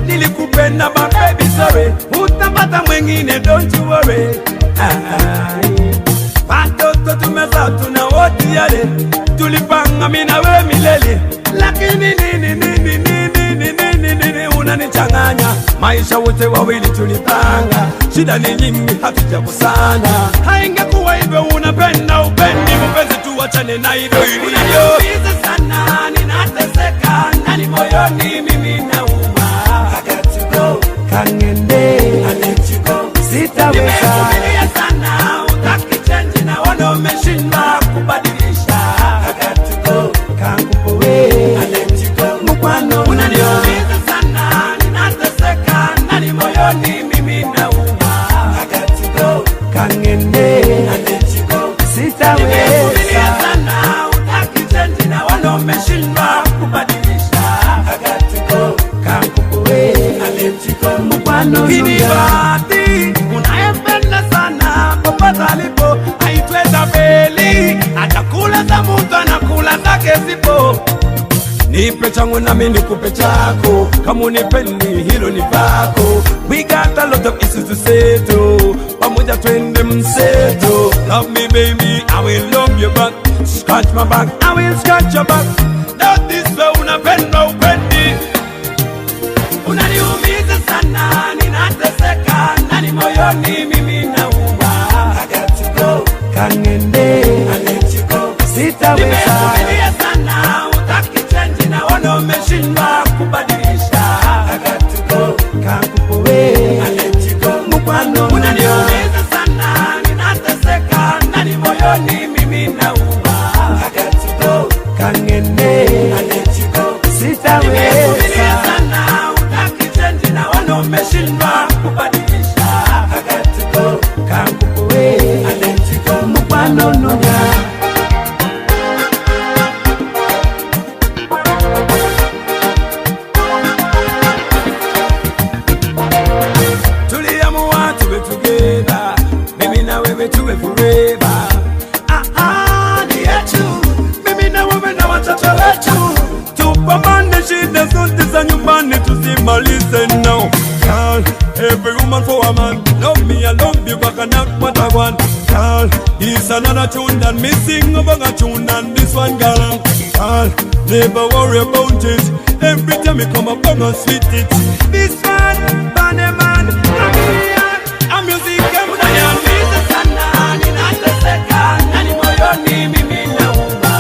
Nilikupenda my baby, sorry. Utapata mwengine, don't you worry. Watoto tumezaa tuna wote yale, tulipanga mimi na wewe milele. Lakini nini unanichanganya? Maisha wote wawili tulipanga, shida ni nyingi hatujakosana. Haingekuwa hivyo, unapenda upendi, mpenzi tuachane na hivyo. Unaniumiza sana, ninateseka ndani moyoni, mimi nauma. Kangende, I let you go. Sitaweza. Nimevumilia sana, utaki change na wana umeshindwa kubadilisha. I got to go. Kangupowe, I let you go. Mkwano unaniumiza sana, ninateseka ndani moyoni, mimi nauma. I got to go. Kangende, I let you go. Sitaweza. Nimevumilia sana, utaki change na wana umeshindwa kubadilisha. I got to go. Kangupowe, I let you go. Hini bahati unayempenda sana, popote alipo haitweza feli. Atakula za mtu anakula zake zipo. Nipe changu na mimi nikupe chako, kama unipendi hilo ni pako. We got a lot of issues to settle, pamoja twende mseto. Love me baby, I will love you back. Scratch my back, I will scratch your back. That is way unapenda upendi. Unaniumiza sana, ninateseka ndani moyoni, mimi nauma. I got to go. Kangende, I let you go. Sitaweza. Nimevumilia sana, utaki change na wana umeshindwa kubadilisha. I got to go. Kangupowe, I let you go. Mkwano unaniumiza sana, ninateseka ndani moyoni, mimi nauma. I got to go. Kangende, I let you go. Sitaweza. Nimevumilia sana, utaki change na wana umeshindwa kubadilisha. I got to go. Kangupowe, I let you go. Mkwano nunya. Tuliamua tuwe together, mimi na wewe tuwe forever. Ni yetu, mimi na wewe na watoto wetu. Tupambane shida zote za nyumbani tuzimalize now. Girl, every woman for a man. Love me, I love you, back and out what I want. Girl, it's another tune than me sing about a tune than this one, girl. Girl, never worry about it. Every time you come up, I'm gonna sweet it. This one, bunny man, I'm music, I'm unaniumiza sana, ninateseka ndani moyoni, mimi nauma.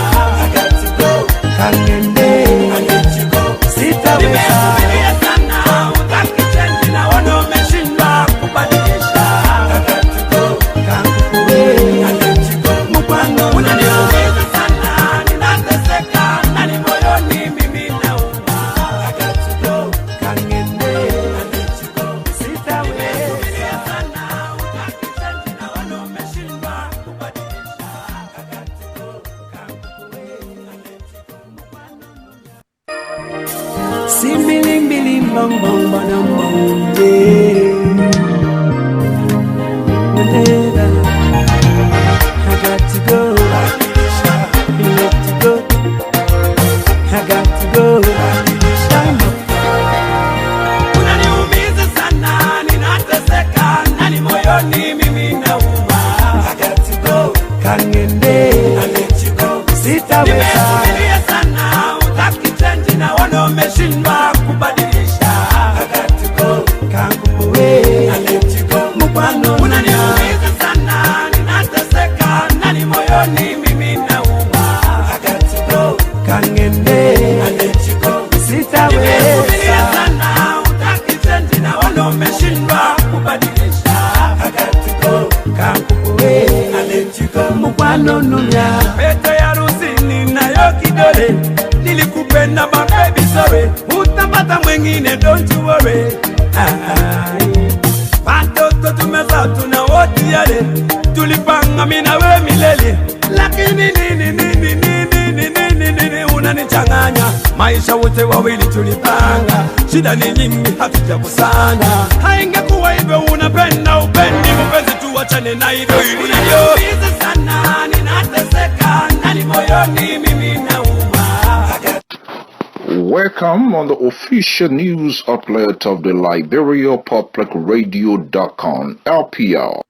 I got to go. Kangende, I let you go. Sitaweza. Nimevumilia sana, utaki change na wana umeshindwa kubadilisha. I got to go. Kangupowe, I let you go. Mkwano unaniumiza sana, ninateseka ndani moyoni, mimi nauma. I got to go. Kangende, I let you go. Sitaweza. Nimevumilia sana, utaki change na wana umeshindwa kubadilisha. I got to go. Kangupowe, I let you go. Simbiling biling bong bong bong bong yeah. Whenever I got to go, you let to go. I got to go. Time up. Unaniumiza sana, ninateseka ndani moyoni, mimi nauma. I got to go. Kangende, I let you go. sitaweza. Nimevumilia sana, utaki change na wana umeshindwa kubadilisha. I got to go. Kangupowe, I let you go. Mkwano Unaniumiza sana, mfano numya. Pete ya harusi ninayo kidole, nilikupenda my baby sorry, utapata mwengine don't you worry. Watoto tumezaa tuna wote yale, tulipanga mimi na wewe milele, lakini nini unanichanganya. Maisha wote wawili tulipanga, shida ni nyingi hatujakusanya. Haingekuwa hivyo, unapenda upendi, mpenzi tuachane na hivyo. Unaniumiza sana, ninateseka ndani moyoni, mimi nauma. Welcome on the official news outlet of the Liberia Public Radio.com, LPR.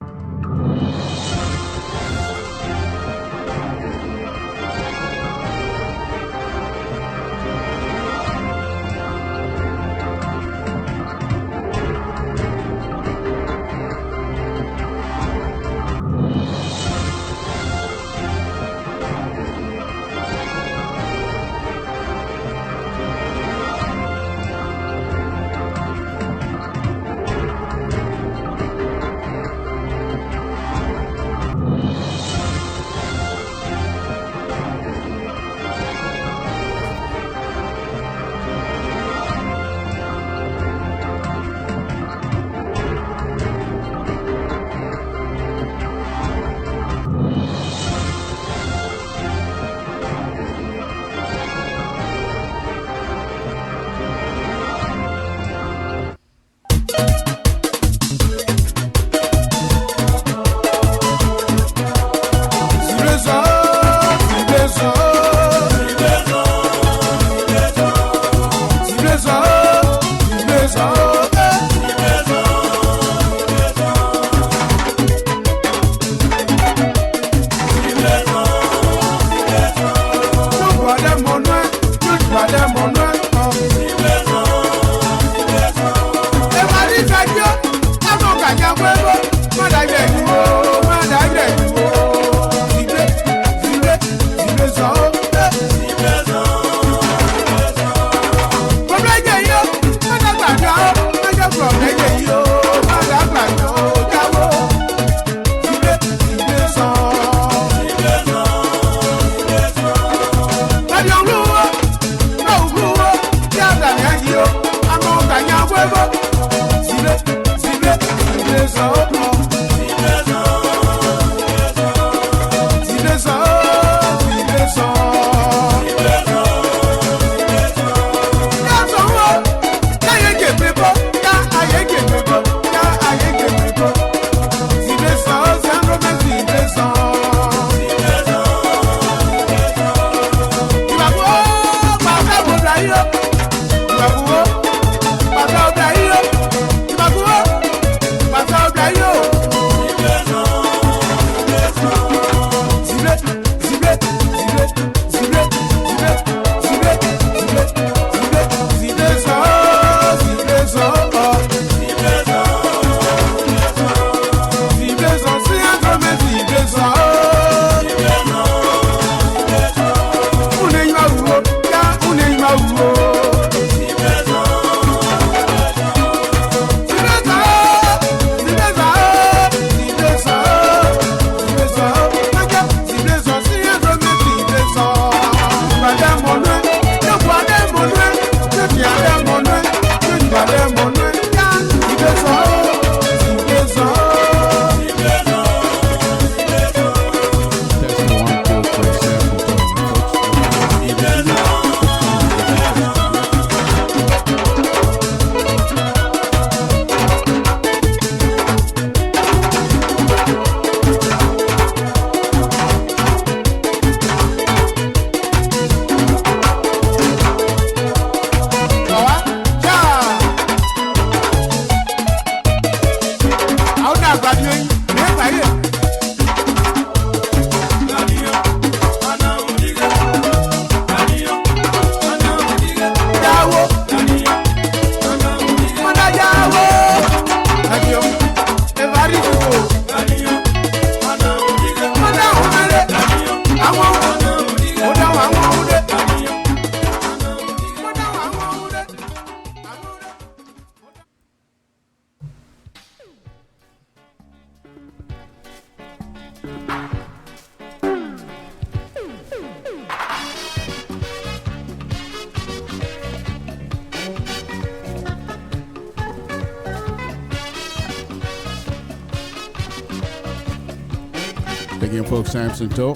Again, folks, Samson Toe.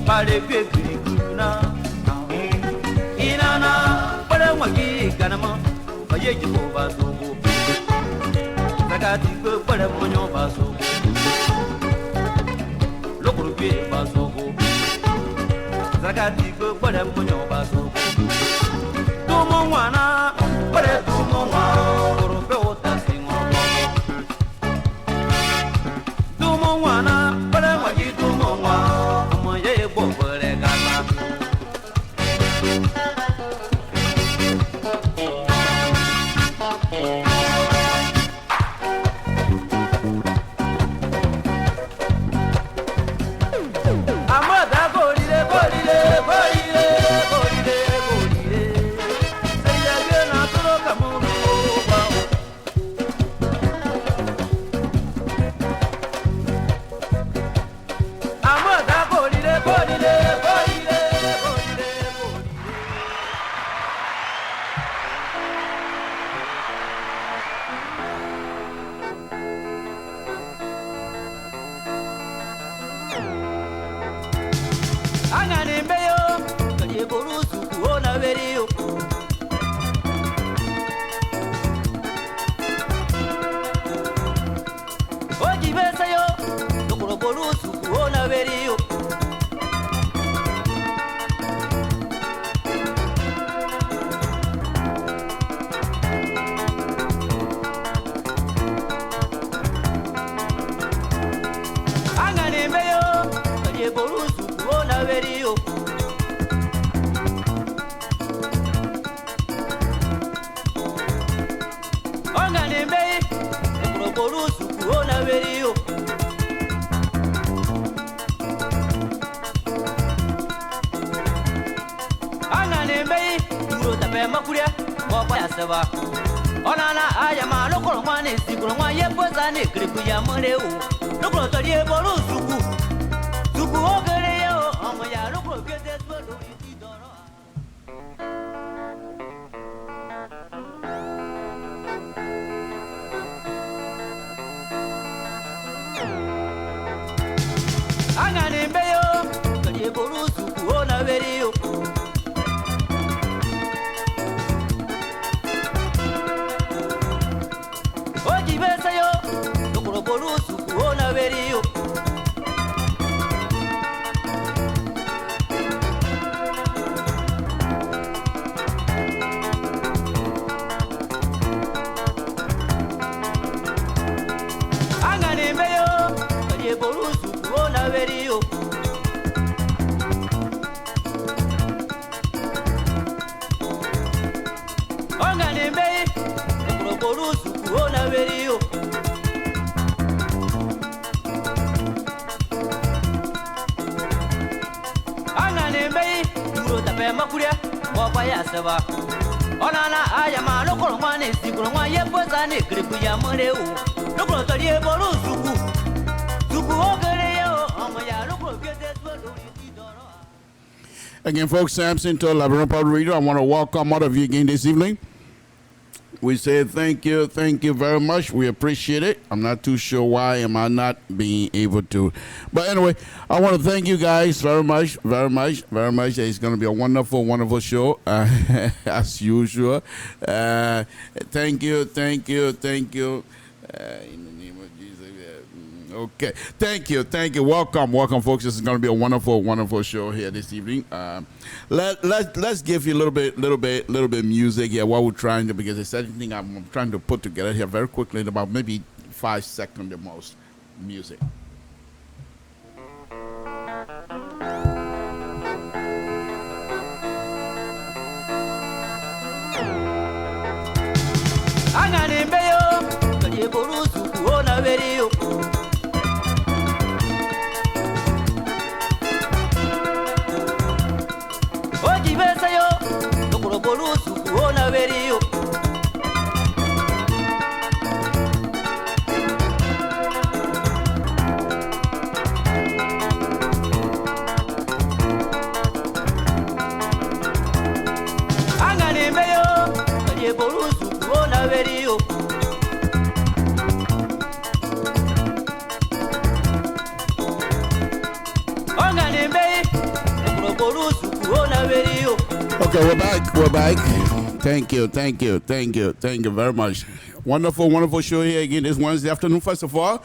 Pale kwekuna inana pale mwaki kanama baye jibo basogo zakati ko pale monyo basogo lokuru pe basogo zakati ko pale monyo basogo tumo mwana pale tumo mwana korombe otasingo tumo mwana pale mwaki tumo mwana moye bobore gana amada golire golire golire golire golire seya gena toro kamuno ba amada golire golire golire golire golire angane mbeyo kanye borusu kuona veriyo oji besayo lokoro borusu kuona veriyo angane mbeyo kanye borusu kuona veriyo angane mbeyi lokoro borusu kuona veriyo angane mbeyi duro tape makuria kwa ya seba onana aya ma lokoro mwane sikoro mwa yepoza ne kriku ya mureu lokoro toriye borusu ku tuku ogere yo omo ya lokoro kete solo itidoro angane mbeyo toriye borusu kuona veriyo oji besayo lokoro borusu kuona veriyo angane mbeyo toriye borusu kuona veriyo angane mbeyi lokoro borusu kuona veriyo angane mbeyi duro tape makuria kwa ya seba onana aya ma lokoro mwane sikoro mwa yepoza ne kriku ya mureu lokoro toriye borusu ku tuku ogere yo omo ya lokoro kete solo itidoro. Again, folks, Samson to LIBERIA Public Radio. I want to welcome all of you again this evening. We say thank you very much. We appreciate it. I'm not too sure why am I not being able to. But anyway, I want to thank you guys very much. It's going to be a wonderful show as usual. Thank you. In the name of Jesus. Okay. Thank you. Welcome, folks. This is going to be a wonderful show here this evening. Let's give you a little bit music here while we're trying to, because it's anything I'm trying to put together here very quickly in about maybe 5 seconds the most. Music. angane mbeyo toriye borusu kuona veriyo oji besayo lokoro borusu kuona veriyo Okay, we're back. We're back. Thank you very much. Wonderful show here again this Wednesday afternoon. First of all,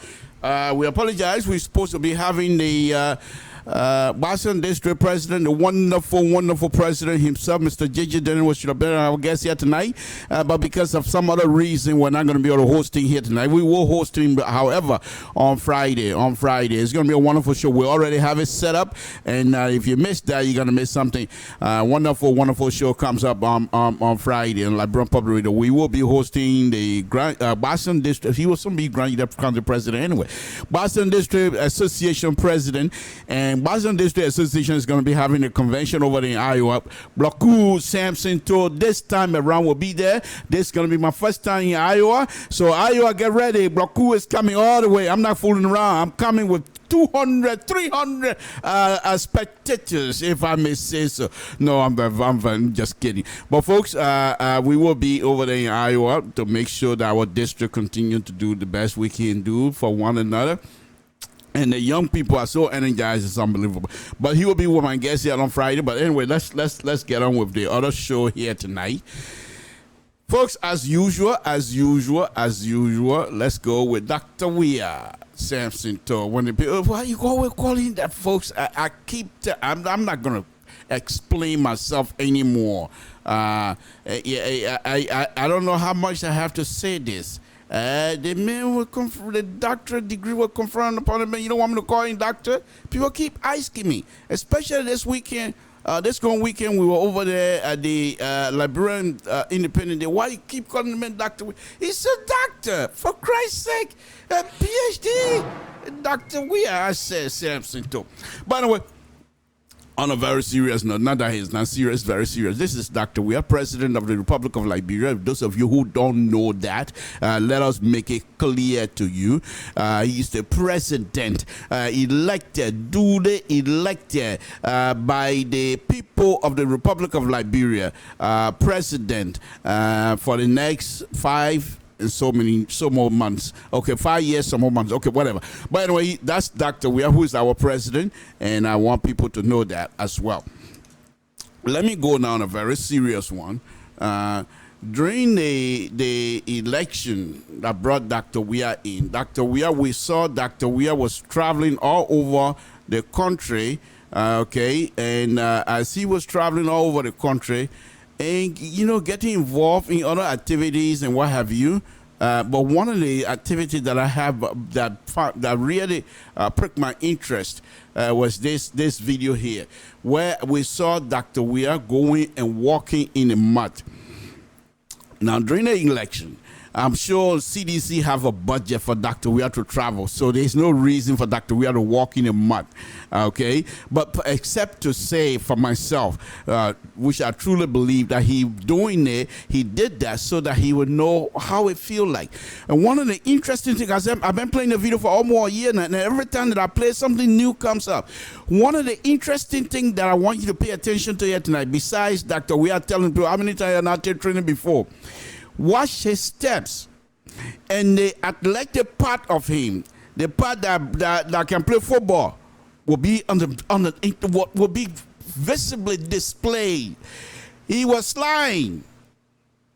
we apologize. We're supposed to be having the Boston District President, the wonderful president himself, Mr. J.J. Dennis, should have been our guest here tonight. But because of some other reason, we're not going to be able to host him here tonight. We will host him, however, on Friday. It's going to be a wonderful show. We already have it set up. And if you missed that, you're going to miss something. Wonderful show comes up on Friday on LIBERIA Public Radio. We will be hosting the Boston District. He will soon be Grand County President anyway. Boston District Association President. And Boston District Association is going to be having a convention over there in Iowa. Bloku Samson told this time around will be there. This is going to be my first time in Iowa. So Iowa, get ready. Bloku is coming all the way. I'm not fooling around. I'm coming with 200, 300 spectators, if I may say so. No, I'm just kidding. But folks, we will be over there in Iowa to make sure that our district continue to do the best we can do for one another. And the young people are so energized, it's unbelievable. But he will be with my guest here on Friday. But anyway, let's get on with the other show here tonight. Folks, as usual, let's go with Dr. Weir Samson. When the people, why you always calling that, folks? I'm not gonna explain myself anymore. I don't know how much I have to say this. The man will the doctorate degree will confront upon the man. You don't want me to call him doctor? People keep asking me, especially this weekend. This going weekend, we were over there at the Liberian Independent Day. Why you keep calling the man doctor? He's a doctor, for Christ's sake. A PhD. Dr. Weir, I said Samson too. By the way, on a very serious note, not that he's not serious, very serious. This is Dr. Weir, President of the Republic of Liberia. Those of you who don't know that, let us make it clear to you. He's the president duly elected by the people of the Republic of Liberia, president for the next 5 more months. Okay, 5 years, some more months. Okay, whatever. By the way, that's Dr. Weir, who is our president, and I want people to know that as well. Let me go now on a very serious one. During the election that brought Dr. Weir in, we saw Dr. Weir was traveling all over the country, and as he was traveling all over the country, and, getting involved in other activities and what have you. But one of the activities that I have that really pricked my interest was this video here, where we saw Dr. Weir going and walking in the mud. Now, during the election, I'm sure CDC have a budget for Dr. Weir to travel, so there's no reason for Dr. Weir to walk in the mud, okay? But except to say for myself, which I truly believe that he did that so that he would know how it feel like. And one of the interesting things, I've been playing the video for almost a year now, and every time that I play, something new comes up. One of the interesting things that I want you to pay attention to here tonight, besides Dr. Weir telling people how many times I've not taken training before, watch his steps and the athletic part of him, the part that can play football, will be will be visibly displayed. He was flying.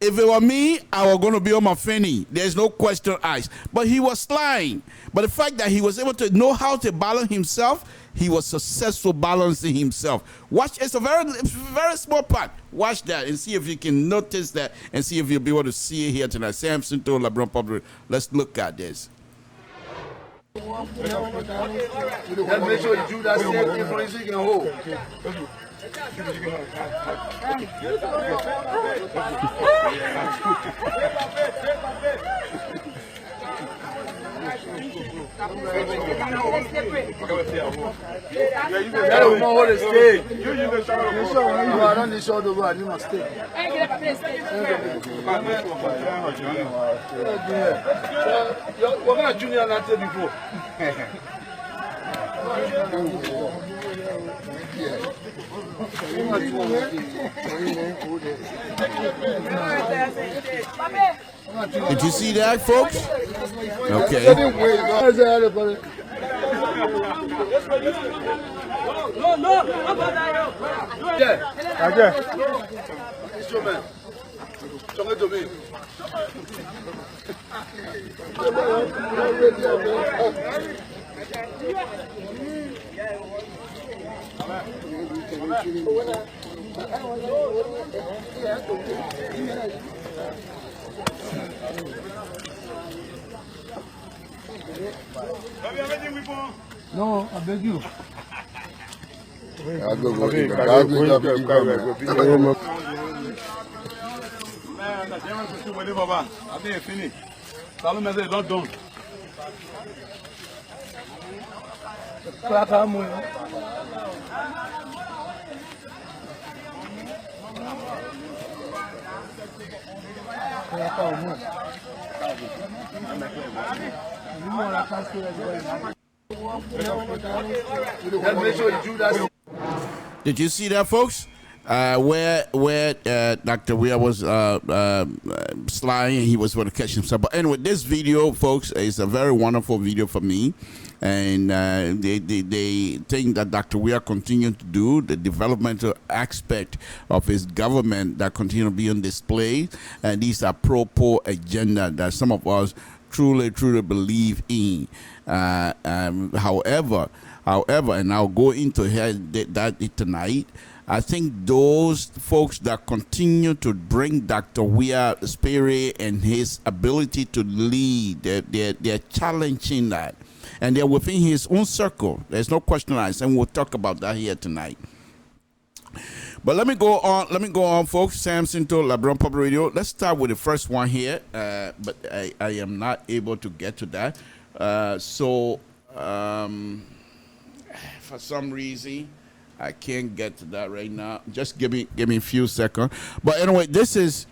If it were me, I was going to be on my fanny. There's no question asked. But he was flying. But the fact that he was able to know how to balance himself, he was successful balancing himself. Watch, it's a very small part. Watch that and see if you can notice that and see if you'll be able to see it here tonight. Samson told LIBERIA Public. Let's look at this. Let's make sure you do that same thing for you can hold. Did you see that, folks? Okay. It's your man. Talk to me. No, I beg you. I'll go. Man, I think it's finished. Salome message not done. Did you see that, folks? Where Dr. Weir was sliding, he was going to catch himself. But anyway, this video, folks, is a very wonderful video for me. And they think that Dr. Weir continued to do the developmental aspect of his government that continue to be on display. And these are pro-poor agenda that some of us truly believe in. However, and I'll go into that tonight, I think those folks that continue to bring Dr. Weir's spirit and his ability to lead, they're challenging that. And they're within his own circle. There's no question, and we'll talk about that here tonight. But let me go on, folks. Samson to LIBERIA Public Radio. Let's start with the first one here. But I am not able to get to that. For some reason, I can't get to that right now. Just give me a few seconds. But anyway, this is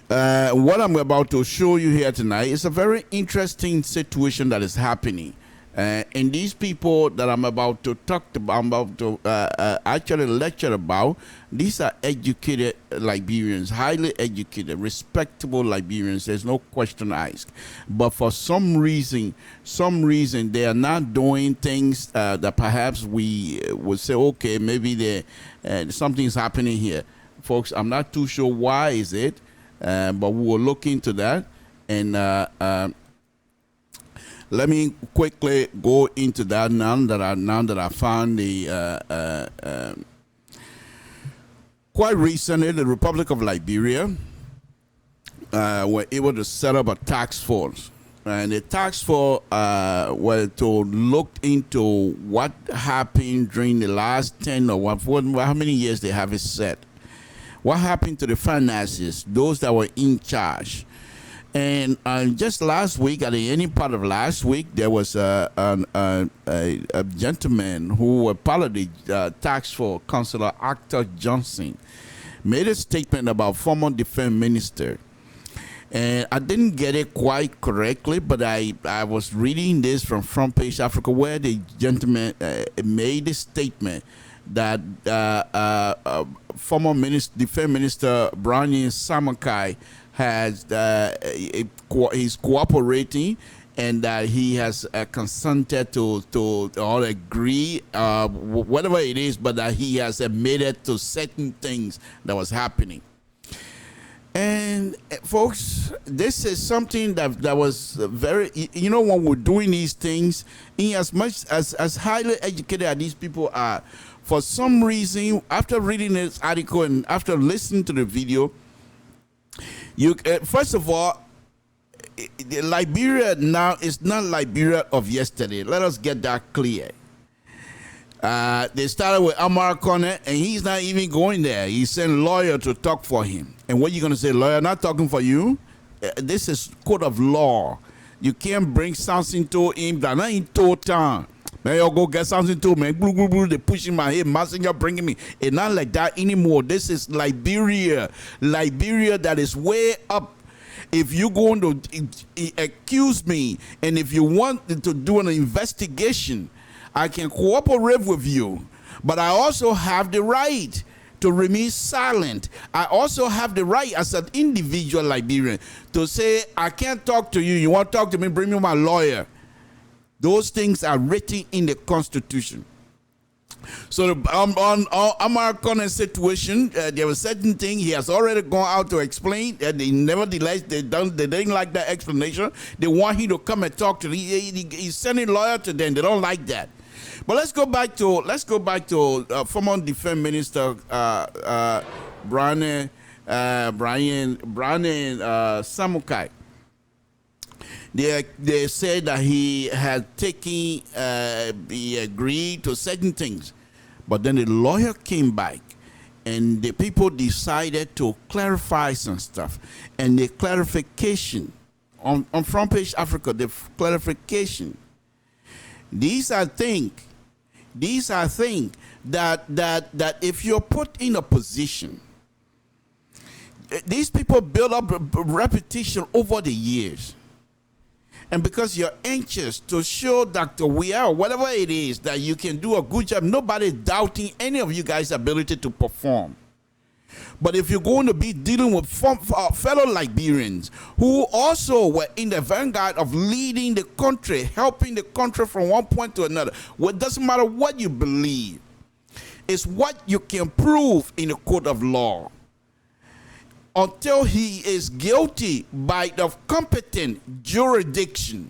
what I'm about to show you here tonight. It's a very interesting situation that is happening. And these people that I'm about to talk about, I'm about to actually lecture about, these are educated Liberians, highly educated, respectable Liberians. There's no question asked. But for some reason, they are not doing things that perhaps we would say, okay, maybe something's happening here. Folks, I'm not too sure why is it, but we will look into that. And let me quickly go into that now that I found the quite recently the Republic of Liberia were able to set up a task force, and the task force were to look into what happened during the last 10 or how many years they have it set. What happened to the finances, those that were in charge. And just last week, at the ending part of last week, there was a gentleman who was part of the task force, Councillor Arthur Johnson, made a statement about former defense minister. And I didn't get it quite correctly, but I was reading this from Front Page Africa, where the gentleman made a statement that former defense minister Brian Samakai has he's cooperating, and that he has consented to or agree whatever it is, but that he has admitted to certain things that was happening. And folks, this is something that was very, when we're doing these things, in as much as highly educated as these people are, for some reason, after reading this article and after listening to the video, first of all, Liberia now is not Liberia of yesterday. Let us get that clear. They started with Amar Kone, and he's not even going there. He sent lawyer to talk for him. And what are you going to say, lawyer, not talking for you? This is code of law. You can't bring something to him that not in total. Man, you go get something to me. They pushing my head. Messenger bringing me. It's not like that anymore. This is Liberia. Liberia that is way up. If you're going to accuse me, and if you want to do an investigation, I can cooperate with you. But I also have the right to remain silent. I also have the right as an individual Liberian to say, I can't talk to you. You want to talk to me? Bring me my lawyer. Those things are written in the Constitution. So on American situation, there was certain thing he has already gone out to explain. Nevertheless, they didn't like that explanation. They want him to come and talk to them. He's sending lawyer to them. They don't like that. But let's go back to former Defense Minister Brian Samukai. They said that he agreed to certain things, but then the lawyer came back, and the people decided to clarify some stuff, and the clarification on Front Page Africa, the clarification. These are things that if you're put in a position, these people build up a reputation over the years. And because you're anxious to show Dr. Weah, or whatever it is, that you can do a good job, nobody's doubting any of you guys' ability to perform. But if you're going to be dealing with fellow Liberians who also were in the vanguard of leading the country, helping the country from one point to another, well, it doesn't matter what you believe. It's what you can prove in a court of law. Until he is guilty by the competent jurisdiction,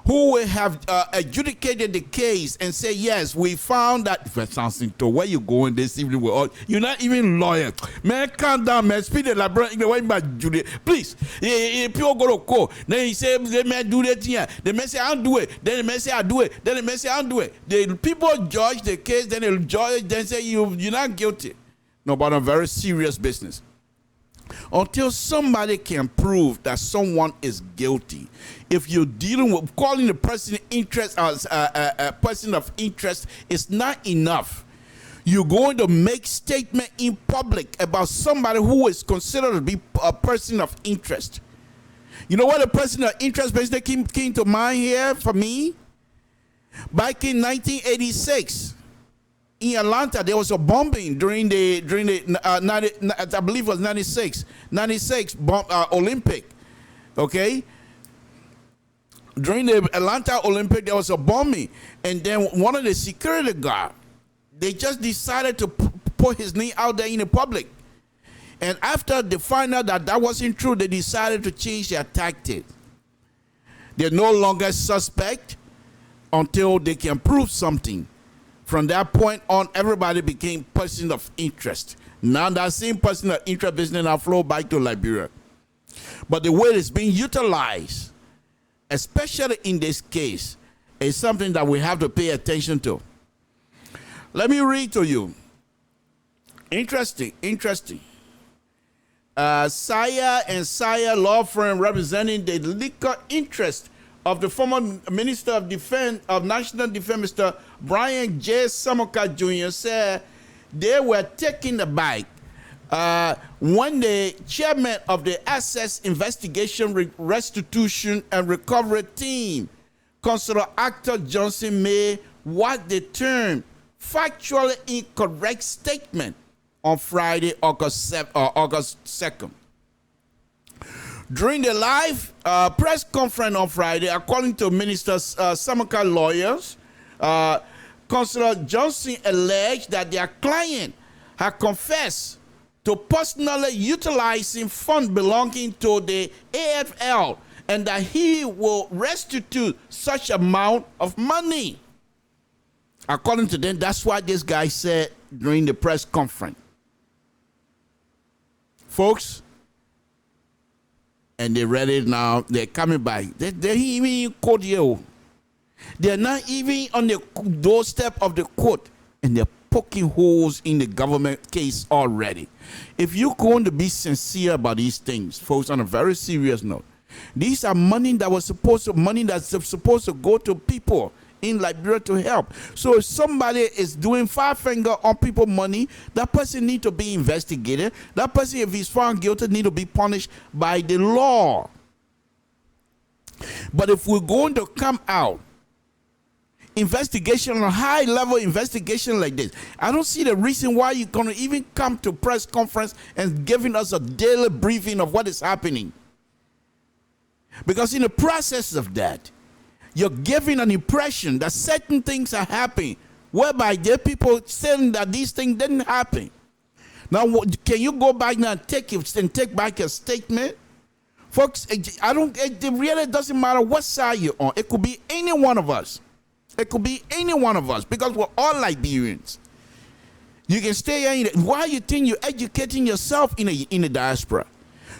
who will have adjudicated the case and say, yes, we found that. Where you going this evening? You're not even lawyer. Man, calm down, man. Speak the library. Please. People go to court. Then he say, they may do that here. They may say, I'll do it. Then they may say, I'll do it. Then they may say, I'll do it. The people judge the case. Then they'll judge. Then say, you're not guilty. No, but a very serious business. Until somebody can prove that someone is guilty, if you're dealing with calling the person interest as a person of interest, is not enough. You're going to make statement in public about somebody who is considered to be a person of interest. You know what a person of interest basically came to mind here for me? Back in 1986. In Atlanta, there was a bombing during the I believe it was 96 Olympic, okay? During the Atlanta Olympic, there was a bombing, and then one of the security guards, they just decided to put his name out there in the public. And after they find out that that wasn't true, they decided to change their tactics. They're no longer suspect until they can prove something. From that point on, everybody became person of interest. Now that same person of interest business now flow back to Liberia. But the way it's being utilized, especially in this case, is something that we have to pay attention to. Let me read to you. Interesting. Saya and Saya law firm representing the liquor interest of the former Minister of Defense, of National Defense, Mr. Brian J. Samuka Jr. said they were taken aback when the chairman of the Assets Investigation, Restitution, and Recovery Team, Consular Actor Johnson, made what they termed factually incorrect statement on Friday, August 2nd. During the live press conference on Friday, according to Minister Samuka lawyers, Consular Johnson alleged that their client had confessed to personally utilizing funds belonging to the AFL and that he will restitute such amount of money. According to them, that's what this guy said during the press conference. Folks, and they read it now, they're coming back. They're even in court here. They're not even on the doorstep of the court, and they're poking holes in the government case already. If you're going to be sincere about these things, folks, on a very serious note, these are money that's supposed to go to people in Liberia to help. So if somebody is doing five finger on people money, that person need to be investigated. That person, if he's found guilty, need to be punished by the law. But if we're going to come out investigation, on a high level investigation like this, I don't see the reason why you're going to even come to press conference and giving us a daily briefing of what is happening. Because in the process of that, you're giving an impression that certain things are happening, whereby there are people saying that these things didn't happen. Now, can you go back now and take back your statement? Folks, it really doesn't matter what side you're on. It could be any one of us. It could be any one of us, because we're all Liberians. You can stay here. Why you think you're educating yourself in the diaspora?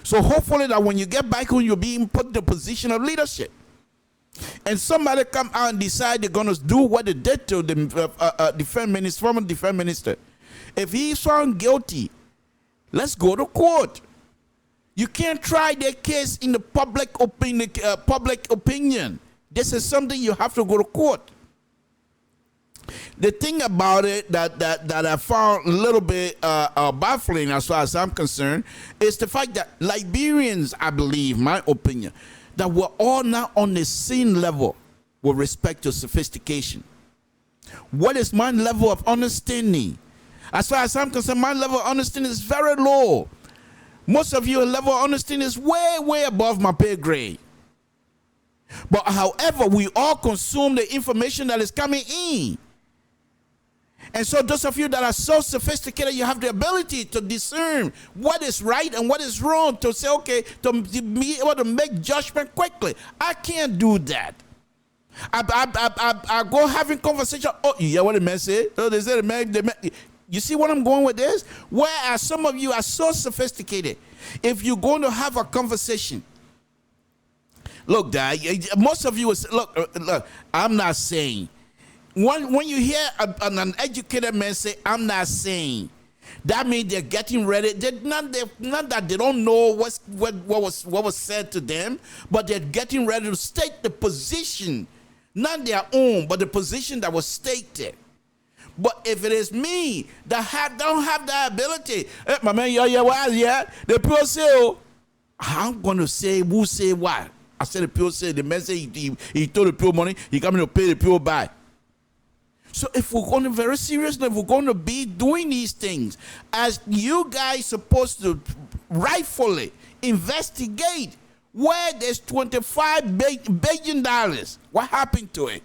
So hopefully that when you get back home, you'll be put in the position of leadership. And somebody come out and decide they're going to do what they did to the former defense minister. If he's found guilty, let's go to court. You can't try their case in the public opinion. This is something you have to go to court. The thing about it that I found a little bit baffling, as far as I'm concerned, is the fact that Liberians, I believe, my opinion, that we're all now on the same level with respect to sophistication. What is my level of understanding? As far as I'm concerned, my level of understanding is very low. Most of your level of understanding is way, way above my pay grade. But however, we all consume the information that is coming in. And so those of you that are so sophisticated, you have the ability to discern what is right and what is wrong, to say, okay, to be able to make judgment quickly. I can't do that. I go having conversation. Oh, you hear what the man say? Oh, they say the man. You see what I'm going with this? Whereas some of you are so sophisticated, if you're going to have a conversation, look, Dad, most of you will say, look, I'm not saying. When you hear an educated man say, I'm not saying, that means they're getting ready. Not that they don't know what was said to them, but they're getting ready to state the position, not their own, but the position that was stated. But if it is me that don't have that ability, my man, the people say, oh, I'm going to say who say what. I said the people say, the man say he told the people money, he coming to pay the people back. So if we're going to be very serious, if we're going to be doing these things, as you guys supposed to rightfully investigate where there's $25 billion, what happened to it?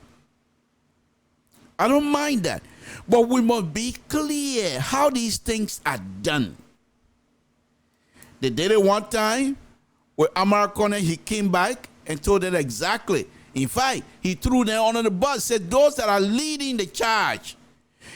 I don't mind that. But we must be clear how these things are done. They did it one time with Amar Kone. He came back and told them exactly. In fact, he threw them under the bus, said those that are leading the charge,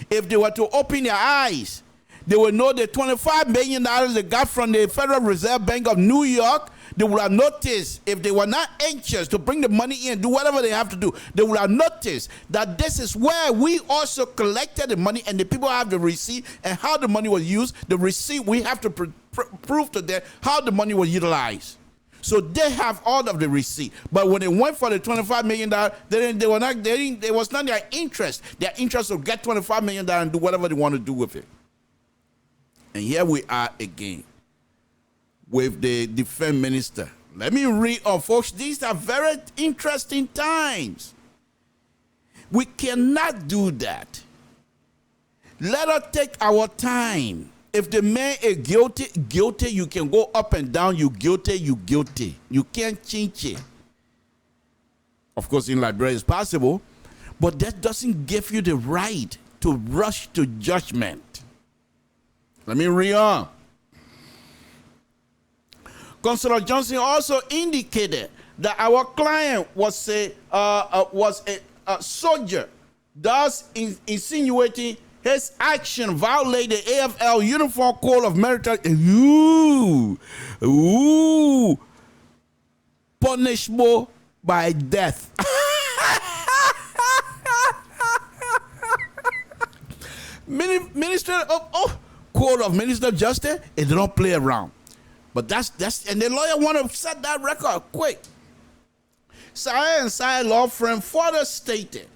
if they were to open their eyes, they would know the $25 million they got from the Federal Reserve Bank of New York. They would have noticed, if they were not anxious to bring the money in, do whatever they have to do, they would have noticed that this is where we also collected the money, and the people have the receipt and how the money was used. The receipt, we have to prove to them how the money was utilized. So they have all of the receipt. But when they went for the $25 million, there was not their interest. Their interest was to get $25 million and do whatever they want to do with it. And here we are again with the defense minister. Let me read on, folks. These are very interesting times. We cannot do that. Let us take our time. If the man is guilty, you can go up and down. You guilty. You can't change it. Of course, in Liberia it's possible, but that doesn't give you the right to rush to judgment. Let me read on. Consular Johnson also indicated that our client was a soldier, thus insinuating his action violated AFL Uniform Code of Military. Punishable by death. Minister of Code of Minister of Justice, it don't play around. But that's and the lawyer want to set that record quick. Saya and Saya law firm further stated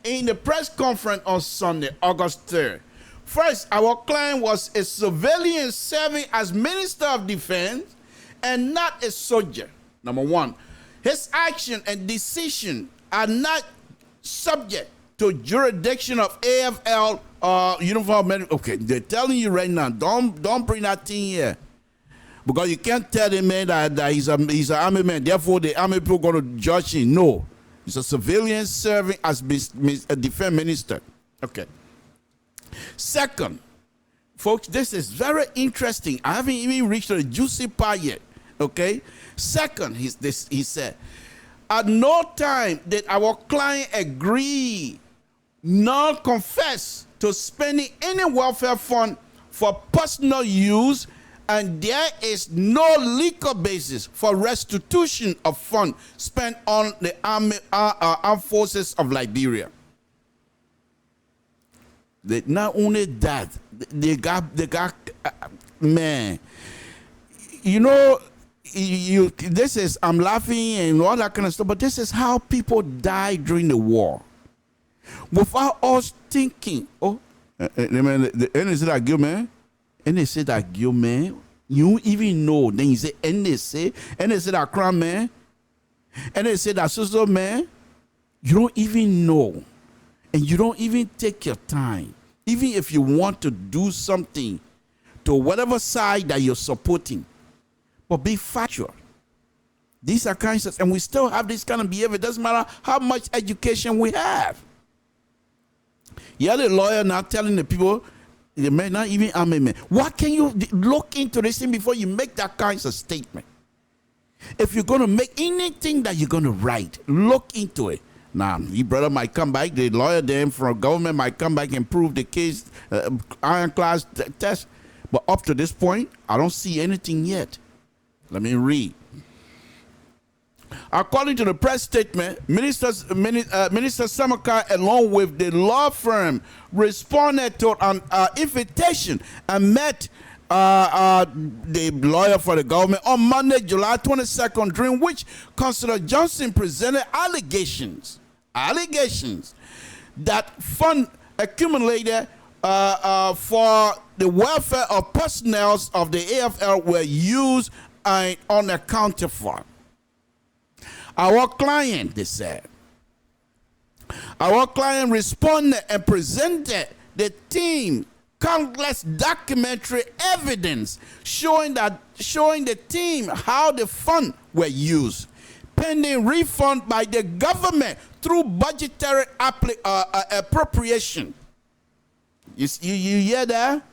in the press conference on Sunday, August 3rd. First, our client was a civilian serving as Minister of Defense and not a soldier. Number one, his action and decision are not subject to jurisdiction of AFL Uniform Medical. Okay, they're telling you right now, don't bring that thing here. Because you can't tell the man that he's an army man, therefore the army people going to judge him. No. He's a civilian serving as a defense minister. Okay. Second, folks, this is very interesting. I haven't even reached the juicy part yet. Okay. Second, he said, at no time did our client agree nor confess to spending any welfare fund for personal use, and there is no legal basis for restitution of funds spent on the armed forces of Liberia. Not only that, they got man. You know, this is, I'm laughing and all that kind of stuff, but this is how people die during the war. Without us thinking, and they say that girl, man, and they say that girl, man, you even know. Then you say, and they say that crown, man, and they say that sister, man, you don't even know, and you don't even take your time, even if you want to do something to whatever side that you're supporting, but be factual. These are kinds of, and we still have this kind of behavior. It doesn't matter how much education we have. You're the lawyer now telling the people, they may not even amendment. What can you look into this thing before you make that kind of statement? If you're going to make anything that you're going to write, look into it. Now, your brother might come back, the lawyer then from government might come back and prove the case, ironclad test. But up to this point, I don't see anything yet. Let me read. According to the press statement, Minister Samakar, along with the law firm, responded to an invitation and met the lawyer for the government on Monday, July 22nd, during which Councillor Johnson presented allegations that funds accumulated for the welfare of personnel of the AFL were used unaccounted for. Our client, they said, responded and presented the team countless documentary evidence showing the team how the funds were used, pending refund by the government through budgetary appropriation. You hear that?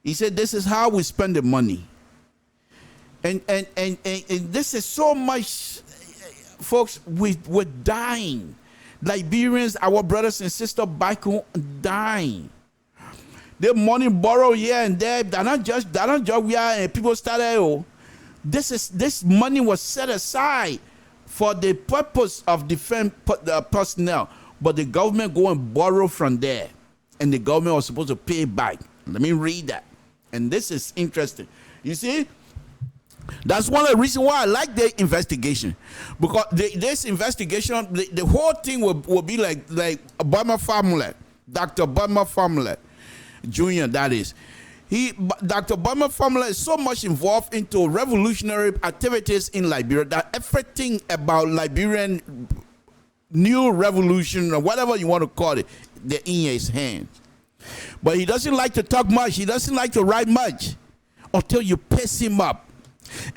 He said, this is how we spend the money. And this is so much, folks, we're dying. Liberians, our brothers and sisters back home, dying. The money borrowed here and there, they're not just where and people started. This money was set aside for the purpose of defense personnel, but the government go and borrow from there, and the government was supposed to pay back. Let me read that. And this is interesting. You see, that's one of the reasons why I like the investigation, because this investigation, the whole thing will be like Obama formula, Dr. Obama formula, Jr. That is, Dr. Obama formula is so much involved into revolutionary activities in Liberia that everything about Liberian new revolution or whatever you want to call it, they're in his hands. But he doesn't like to talk much. He doesn't like to write much until you piss him up.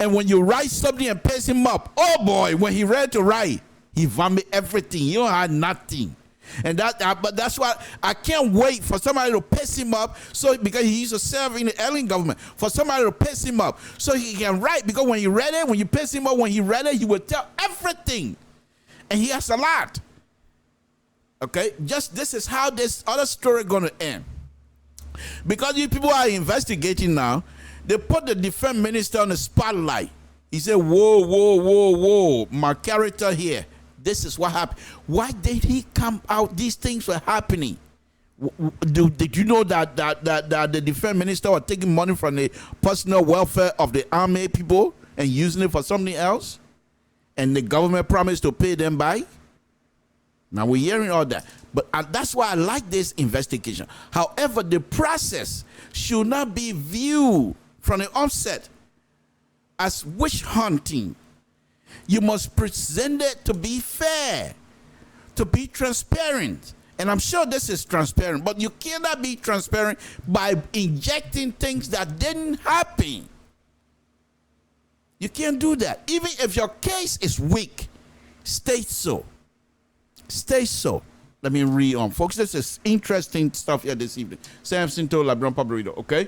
And when you write something and piss him up, oh boy, when he ready to write, he vomit everything. You don't have nothing. And but that's why I can't wait for somebody to piss him up. So because he used to serve in the alien government, for somebody to piss him up so he can write. Because when you read it, when you piss him up, when he read it, he will tell everything, and he has a lot. Okay, just this is how this other story gonna end. Because you people are investigating now, they put the defense minister on the spotlight. He said, whoa, my character here. This is what happened. Why did he come out? These things were happening. Did you know that the defense minister was taking money from the personal welfare of the army people and using it for something else? And the government promised to pay them back? Now we're hearing all that. But that's why I like this investigation. However, the process should not be viewed from the onset as witch hunting. You must present it to be fair, to be transparent. And I'm sure this is transparent, but you cannot be transparent by injecting things that didn't happen. You can't do that. Even if your case is weak, Stay so. Stay so. Let me read on. Folks, this is interesting stuff here this evening. Samson told LIBERIA Public Radio, okay?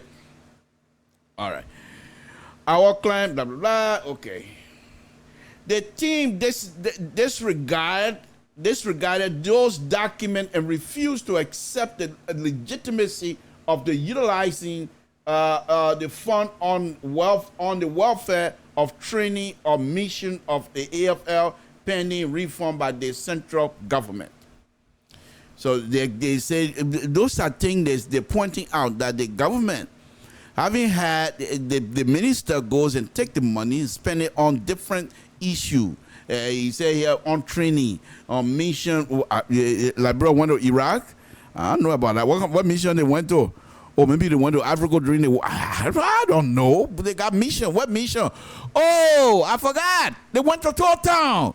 All right. Our client, blah, blah, blah, okay. The team disregarded those documents and refused to accept the legitimacy of the utilizing the fund on the welfare of training or mission of the AFL pending reform by the central government. So they say those are things they're pointing out that the government, having had the minister goes and take the money and spend it on different issue. He said here on training, on mission. LIBERIA went to Iraq. I don't know about that. What mission they went to? Or maybe they went to Africa during the war. I don't know. But they got mission. What mission? Oh, I forgot. They went to Tour Town.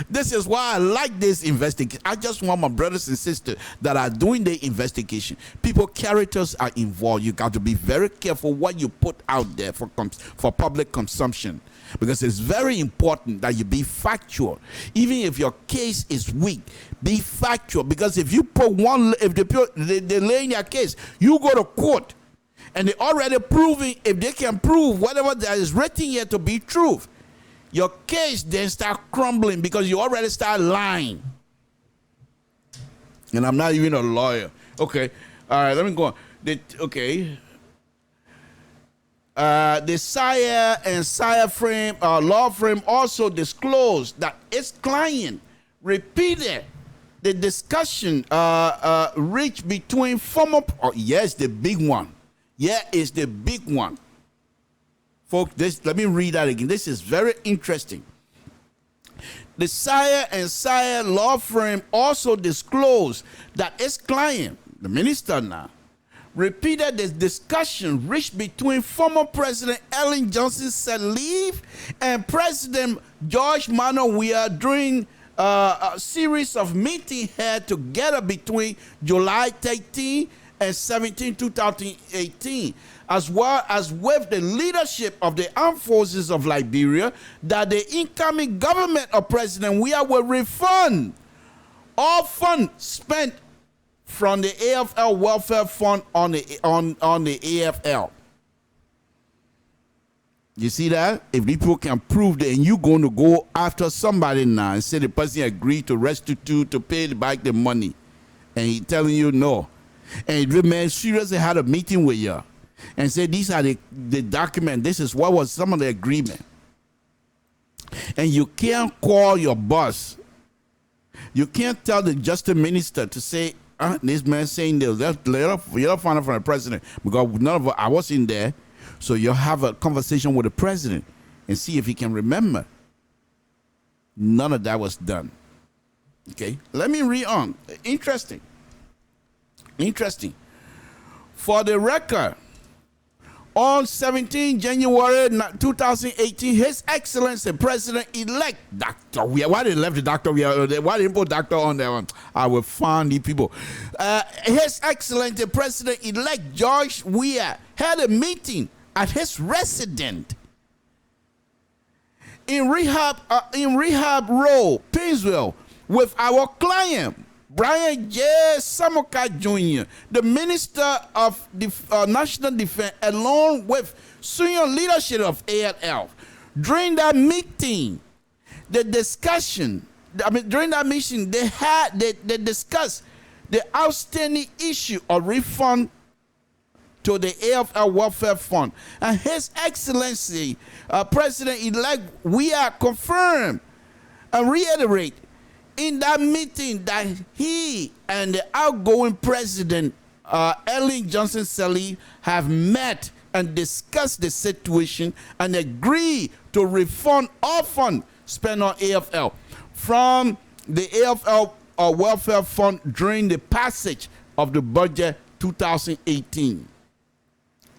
This is why I like this investigation. I just want my brothers and sisters that are doing the investigation. People, characters are involved. You got to be very careful what you put out there for public consumption, because it's very important that you be factual. Even if your case is weak, be factual. Because if you put they lay in your case, you go to court, and they already proving, if they can prove whatever that is written here to be truth, your case then start crumbling because you already start lying. And I'm not even a lawyer. Okay. All right, let me go on. The Sire and Sire frame, law frame also disclosed that its client repeated the discussion reached between former, yes, the big one. Yeah, it's the big one. Folks, let me read that again. This is very interesting. The Sire and Sire law firm also disclosed that its client, the minister now, repeated the discussion reached between former President Ellen Johnson Sirleaf and President George Manuel Weah during a series of meetings held together between July 13 and 17, 2018, as well as with the leadership of the armed forces of Liberia, that the incoming government of President Weah will refund all funds spent from the AFL welfare fund on the AFL. You see that? If people can prove that, and you're going to go after somebody now and say the person agreed to restitute to pay back the money, and he telling you no, and the man seriously had a meeting with you and said these are the document, this is what was some of the agreement, and you can't call your boss, you can't tell the justice minister to say, this man saying this, you'll find out from the president, because none of us, I was in there, so you'll have a conversation with the president and see if he can remember. None of that was done. Okay, let me read on. Interesting. For the record, on 17 January 2018, His Excellency President-elect Dr. Weah, why they left the Dr. Weah, why they put Dr. on there? I will find these people. His Excellency President-elect George Weah had a meeting at his residence in Rehab Road, Painesville, with our client, Brian J. Samoka Jr., the Minister of National Defense, along with senior leadership of AFL. During that meeting, they discussed the outstanding issue of refund to the AFL Welfare Fund. And His Excellency, President-elect, we are confirmed and reiterate in that meeting that he and the outgoing President, Ellen Johnson Sirleaf, have met and discussed the situation and agreed to refund all funds spent on AFL from the AFL Welfare Fund during the passage of the budget 2018.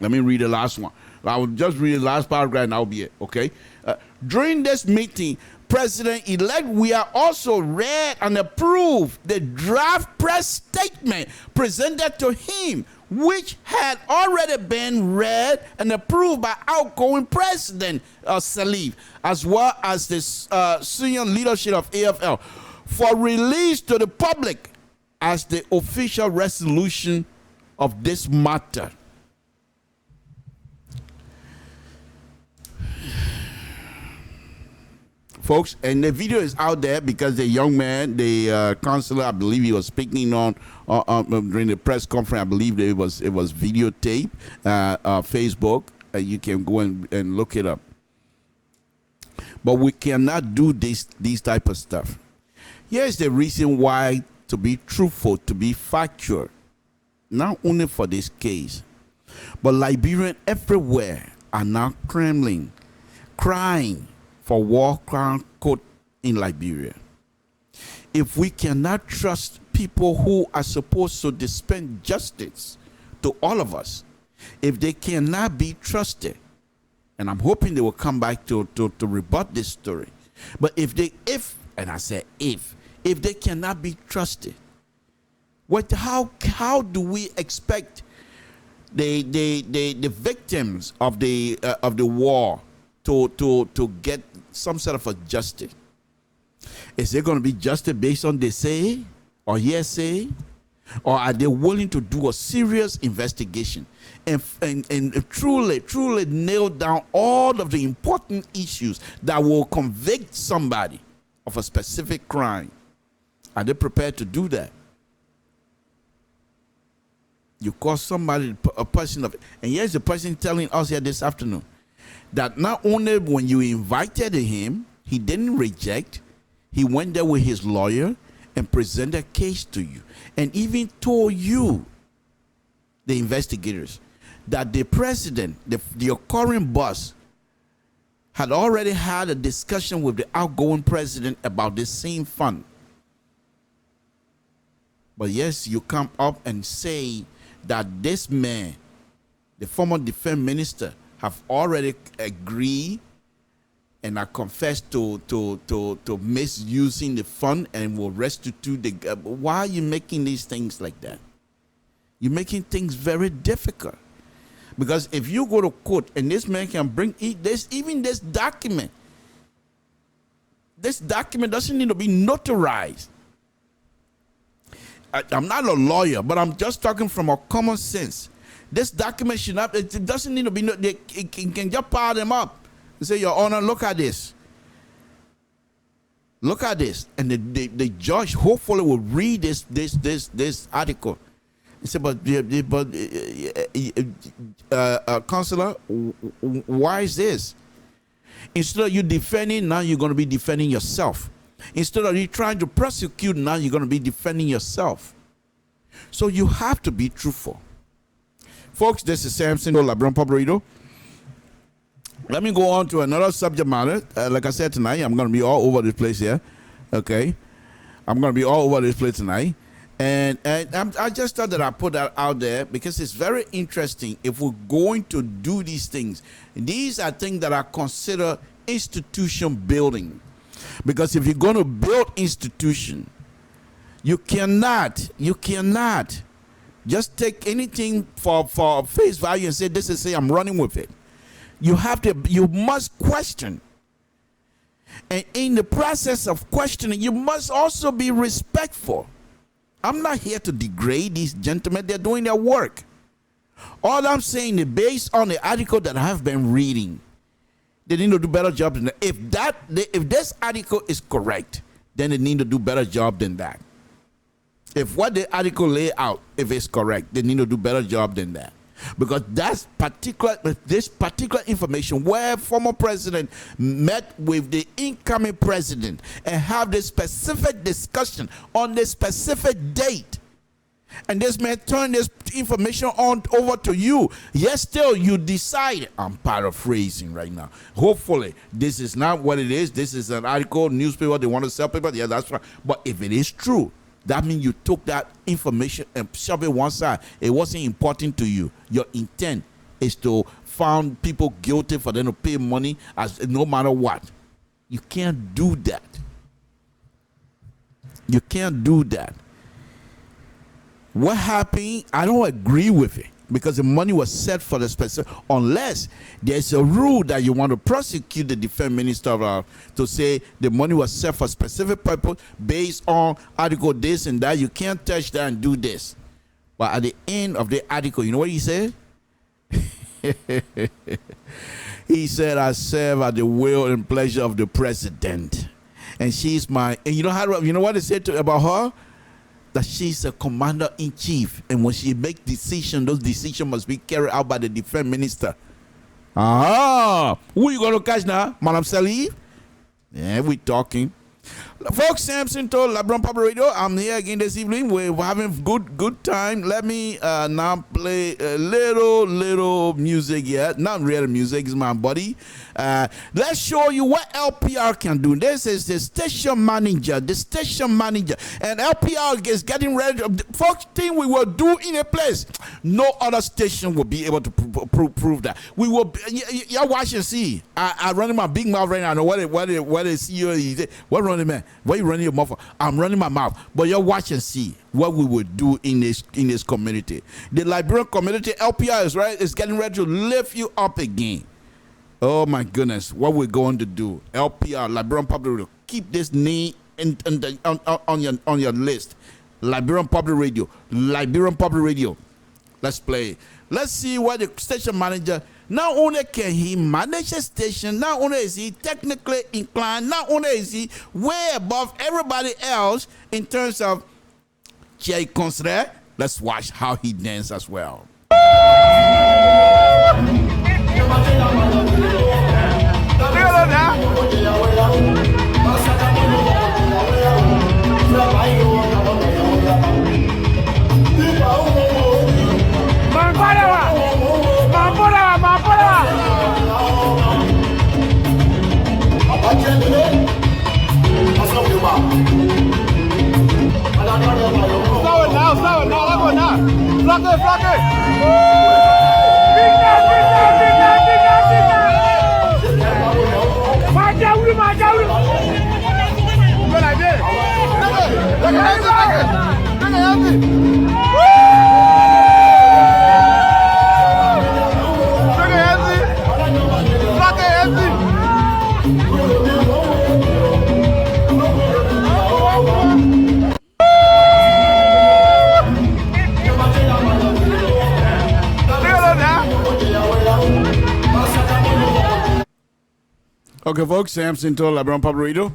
Let me read the last one. I will just read the last paragraph and I'll be it, okay? During this meeting, President-elect, we are also read and approved the draft press statement presented to him, which had already been read and approved by outgoing President Salif, as well as the senior leadership of AFL, for release to the public as the official resolution of this matter. Folks, and the video is out there because the young man, the counselor, I believe he was speaking on during the press conference. I believe it was videotape, Facebook. You can go and look it up. But we cannot do these type of stuff. Here's the reason why, to be truthful, to be factual, not only for this case, but Liberians everywhere are now crying for war crime court in Liberia. If we cannot trust people who are supposed to dispense justice to all of us, if they cannot be trusted, and I'm hoping they will come back to rebut this story, but if they cannot be trusted, how do we expect the victims of the war to get some sort of a justice? Is it going to be justice based on they say or hearsay, or are they willing to do a serious investigation and truly nail down all of the important issues that will convict somebody of a specific crime? Are they prepared to do that? You call somebody a person of, and here's the person telling us here this afternoon that not only when you invited him, he didn't reject, he went there with his lawyer and presented a case to you, and even told you, the investigators, that the president, the current boss, had already had a discussion with the outgoing president about the same fund. But yes, you come up and say that this man, the former defense minister, have already agreed and are confessed to misusing the fund and will restitute the. Why are you making these things like that? You're making things very difficult. Because if you go to court and this man can bring this document, this document doesn't need to be notarized. I'm not a lawyer, but I'm just talking from a common sense. This document should not, it doesn't need to be, it can just pile them up and say, Your Honor, look at this. Look at this. And the judge hopefully will read this article and say, but counselor, why is this? Instead of you defending, now you're going to be defending yourself. Instead of you trying to prosecute, now you're going to be defending yourself. So you have to be truthful. Folks, this is Samson, Labron Pobredo. Let me go on to another subject matter. Like I said tonight, I'm going to be all over this place here. Okay? I'm going to be all over this place tonight. And I just thought that I put that out there because it's very interesting if we're going to do these things. These are things that are considered institution building. Because if you're going to build institution, you cannot just take anything for face value and say, this is, say, I'm running with it. You must question. And in the process of questioning, you must also be respectful. I'm not here to degrade these gentlemen. They're doing their work. All I'm saying is based on the article that I have been reading, they need to do a better job than that. If this article is correct, then they need to do a better job than that. If what the article lay out, if it's correct, they need to do a better job than that. Because this particular information where former president met with the incoming president and have this specific discussion on this specific date, and this man turn this information over to you, yes, still you decide. I'm paraphrasing right now. Hopefully this is not what it is. This is an article, newspaper, they want to sell paper. Yeah, that's right. But if it is true, that means you took that information and shoved it one side. It wasn't important to you. Your intent is to find people guilty for them to pay money as no matter what. You can't do that. You can't do that. What happened? I don't agree with it because the money was set for the specific, unless there's a rule that you want to prosecute the defense minister to say the money was set for a specific purpose based on article this and that. You can't touch that and do this. But at the end of the article, you know what he said? He said, I serve at the will and pleasure of the president. And she's my, and you know what they said about her? That she's a commander-in-chief. And when she makes decisions, those decisions must be carried out by the defense minister. Who you going to catch now? Madam Salih? Yeah, we talking. Folks, Samson told LIBERIA Public Radio, I'm here again this evening. We're having good time. Let me now play a little music here. Not real music, it's my buddy. Let's show you what LPR can do. This is the station manager. And LPR is getting ready. The first thing we will do in a place, no other station will be able to prove that. We will, y'all watch and see. I running my big mouth right now. I know what is CEO. What running, man? Why you running your mouth? I'm running my mouth. But you'll watch and see what we will do in this community. The Liberian community, LPR is getting ready to lift you up again. Oh my goodness, what we're going to do. LPR, Liberian Public Radio. Keep this name on your list. Liberian Public Radio. Liberian Public Radio. Let's play. Let's see what the station manager. Not only can he manage a station, not only is he technically inclined, not only is he way above everybody else in terms of Jay Consider. Let's watch how he dances as well. Okay, folks, Samson told LIBERIA Public Radio.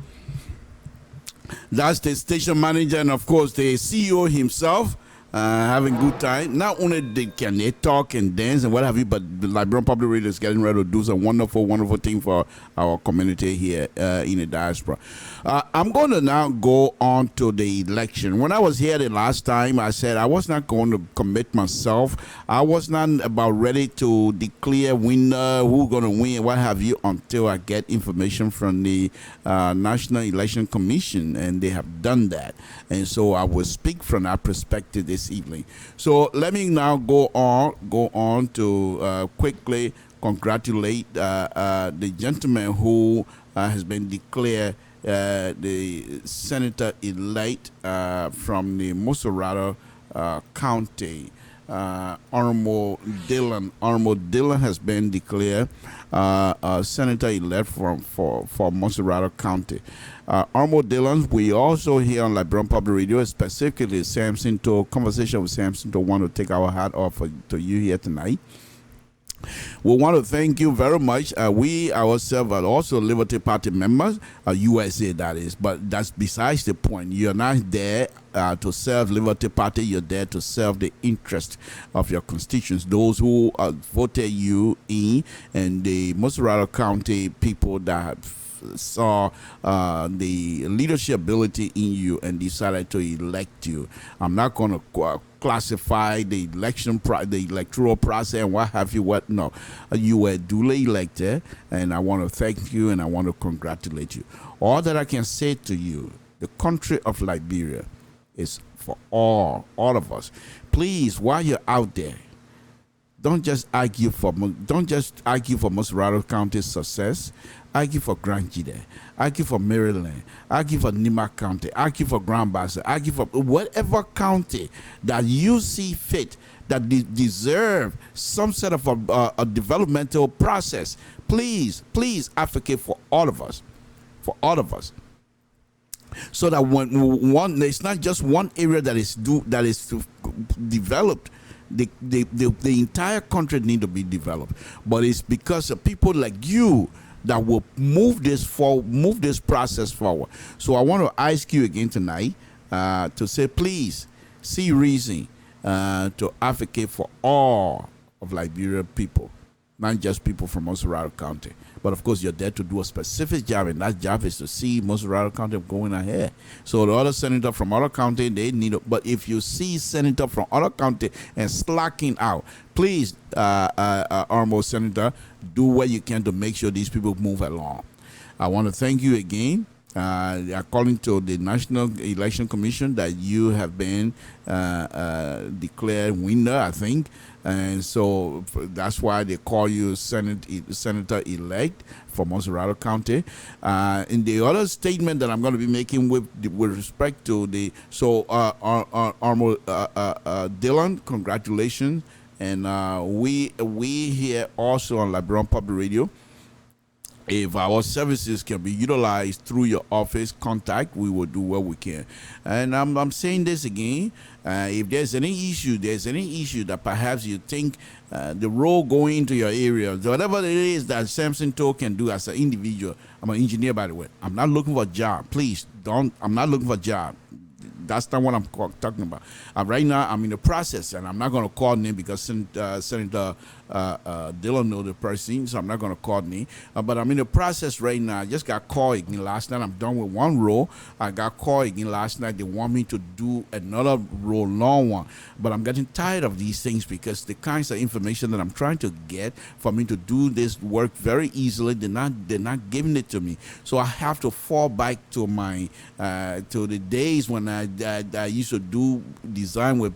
That's the station manager and, of course, the CEO himself having good time. Not only can they talk and dance and what have you, but the LIBERIA Public Radio is getting ready to do some wonderful thing for our community here in the diaspora. I'm going to now go on to the election. When I was here the last time, I said I was not going to commit myself. I was not about ready to declare winner, who's going to win, what have you, until I get information from the National Election Commission, and they have done that. And so I will speak from that perspective this evening. So let me now go on to quickly congratulate the gentleman who has been declared the senator-elect from the Moserado County. Honorable Dillon has been declared senator-elect for Moserado County. Honorable Dillon, we also here on LIBERIA Public Radio, specifically Samson to conversation with Samson to want to take our hat off to you here tonight. We want to thank you very much. We ourselves are also Liberty Party members, USA that is, but that's besides the point. You're not there to serve Liberty Party, you're there to serve the interest of your constituents, those who voted you in, and the Moserado County people that saw the leadership ability in you and decided to elect you. I'm not going to classify the the electoral process and what have you. No, you were duly elected, and I want to thank you and I want to congratulate you. All that I can say to you, the country of Liberia is for all of us. Please, while you're out there, don't just argue for Moserato County's success. Argue for Grand Jide, argue for Maryland, argue for Nima County, argue for Grand Bassa, argue for whatever county that you see fit that deserve some sort of a developmental process. Please advocate for all of us, so that when it's not just one area that is developed. The entire country need to be developed, but it's because of people like you that will move this process forward. So I want to ask you again tonight to say, please see reason to advocate for all of Liberia people, not just people from Moserato County. But of course, you're there to do a specific job, and that job is to see Moserato County going ahead. So the other senator from other county, they need it. But if you see senator from other county and slacking out, please, Honorable Senator, do what you can to make sure these people move along. I want to thank you again. According to the National Election Commission, that you have been declared winner, I think, and so that's why they call you Senator-elect for Moserato County. In the other statement that I'm going to be making with respect to the Dylan, congratulations, and we here also on Liberian Public Radio. If our services can be utilized through your office contact, we will do what we can. And I'm saying this again. If there's any issue that perhaps you think the road going into your area, whatever it is that Samson Toe can do as an individual. I'm an engineer, by the way. I'm not looking for a job. Please don't. I'm not looking for a job. That's not what I'm talking about. Right now, I'm in the process, and I'm not going to coordinate because Senator Dylan knows the person, so I'm not going to coordinate. But I'm in the process right now. I just got called again last night. I'm done with one role. I got called again last night. They want me to do another role, long one. But I'm getting tired of these things because the kinds of information that I'm trying to get for me to do this work very easily, they're not giving it to me. So I have to fall back to my to the days when I used to do design with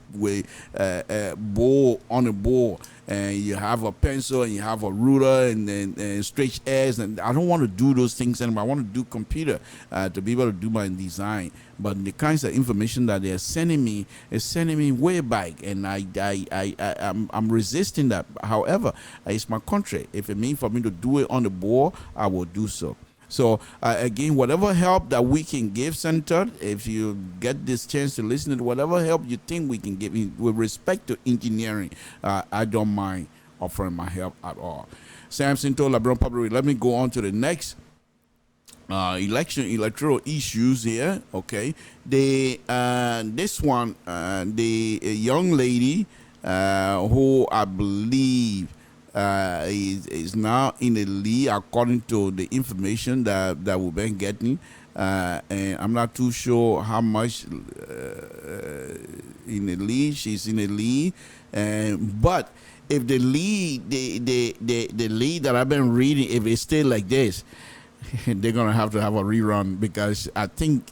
board on a board, and you have a pencil and you have a ruler and stretch edge, and I don't want to do those things anymore. I want to do computer to be able to do my design. But the kinds of information that they're sending me is sending me way back, and I'm resisting that. However, it's my country. If it means for me to do it on the board, I will do so. So, again, whatever help that we can give, Senator, if you get this chance to listen to whatever help you think we can give with respect to engineering, I don't mind offering my help at all. Samson told Liberian Public, let me go on to the next electoral issues here. Okay. This one, the young lady who I believe is now in the lead according to the information that we've been getting, and I'm not too sure how much in the lead she's in the lead, but if the lead the lead that I've been reading, if it's still like this, they're gonna have to have a rerun, because I think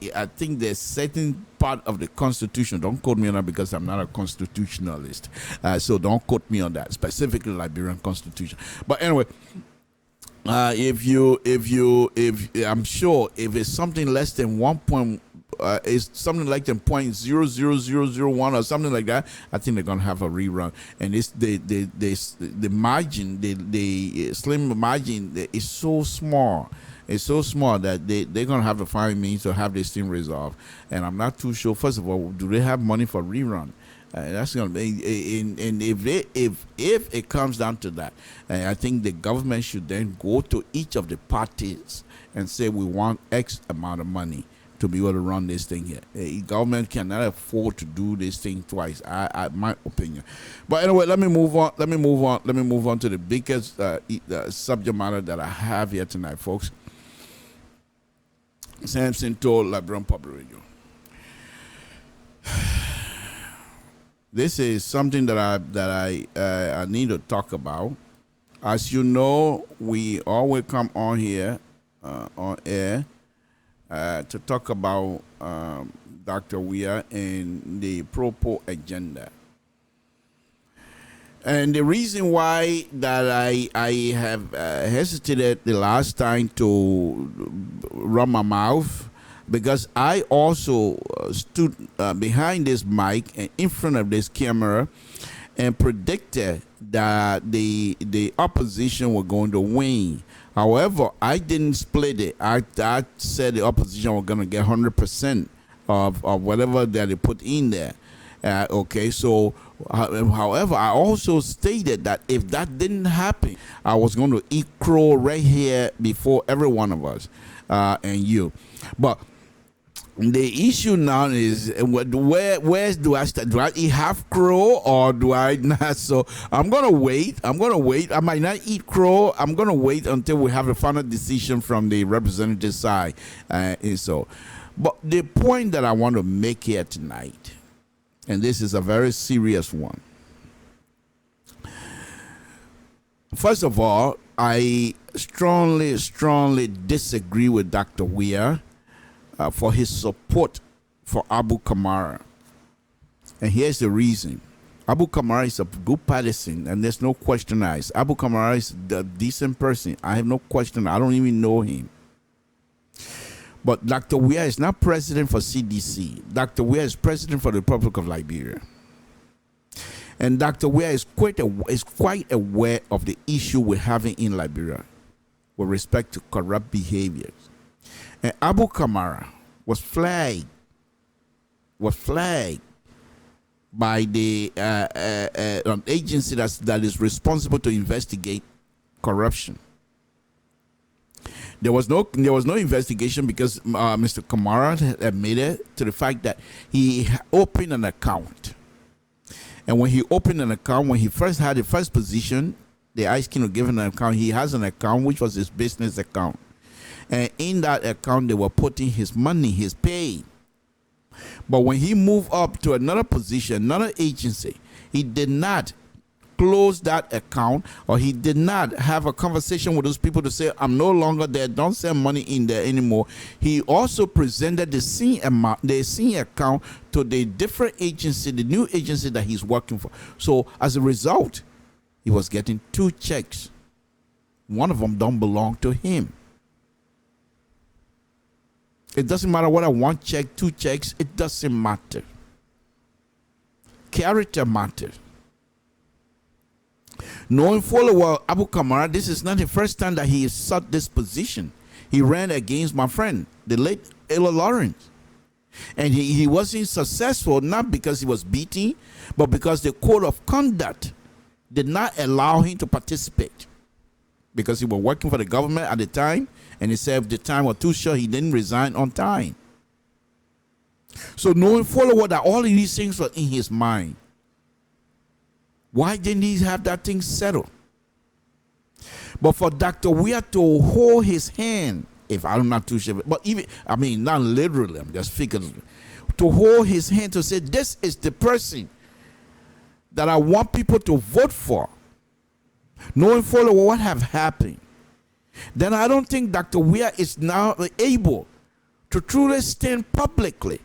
there's certain part of the Constitution. Don't quote me on that because I'm not a constitutionalist. So don't quote me on that, specifically Liberian Constitution. But anyway, if I'm sure if it's something less than 1. It's something like the 0.00001 or something like that, I think they're gonna have a rerun. And it's the margin, the slim margin is so small. It's so small that they're gonna have to find means to have this thing resolved. And I'm not too sure. First of all, do they have money for rerun? That's gonna be, and if it comes down to that, I think the government should then go to each of the parties and say we want X amount of money to be able to run this thing here. Government cannot afford to do this thing twice, my opinion. But anyway, let me move on to the biggest subject matter that I have here tonight, folks. Samson told Liberian Public Radio. This is something that I need to talk about. As you know, we always come on here on air to talk about Dr. Weah and the Propo agenda. And the reason why that I have hesitated the last time to run my mouth, because I also stood behind this mic and in front of this camera and predicted that the opposition were going to win. However, I didn't split it. I said the opposition were going to get 100% of whatever that they put in there. Okay, so however, I also stated that if that didn't happen, I was going to eat crow right here before every one of us and you. But the issue now is where do I start? Do I eat half crow or do I not? So I'm gonna wait. I might not eat crow. I'm gonna wait until we have a final decision from the representative side. And so, but the point that I want to make here tonight, and this is a very serious one. First of all, I strongly disagree with Dr. Weir for his support for Abu Kamara. And here's the reason. Abu Kamara is a good partisan, and there's no question. Abu Kamara is a decent person. I have no question. I don't even know him. But Dr. Weir is not president for CDC. Dr. Weir is president for the Republic of Liberia. And Dr. Weir is quite aware of the issue we're having in Liberia with respect to corrupt behaviors. And Abu Kamara was flagged by the agency that is responsible to investigate corruption. There was no investigation because Mr. Kamara admitted to the fact that he opened an account. And when he opened an account, when he first had the first position, the Ice King was given an account. He has an account which was his business account. And in that account, they were putting his money, his pay. But when he moved up to another position, another agency, he did not close that account, or he did not have a conversation with those people to say, I'm no longer there, don't send money in there anymore. He also presented the same amount, the same account to the different agency, the new agency that he's working for. So as a result, he was getting 2 checks. One of them don't belong to him. It doesn't matter whether 1 check, 2 checks, it doesn't matter. Character matters. Knowing fully well Abu Kamara, this is not the first time that he sought this position. He ran against my friend, the late Ella Lawrence. And he wasn't successful, not because he was beaten, but because the code of conduct did not allow him to participate. Because he was working for the government at the time, and he said if the time was too short, he didn't resign on time. So knowing fully well that all of these things were in his mind, why didn't he have that thing settled? But for Dr. Weir to hold his hand, if I'm not too sure, but even, I mean, not literally, I'm just figuratively, to hold his hand to say, this is the person that I want people to vote for, knowing fully what have happened, then I don't think Dr. Weir is now able to truly stand publicly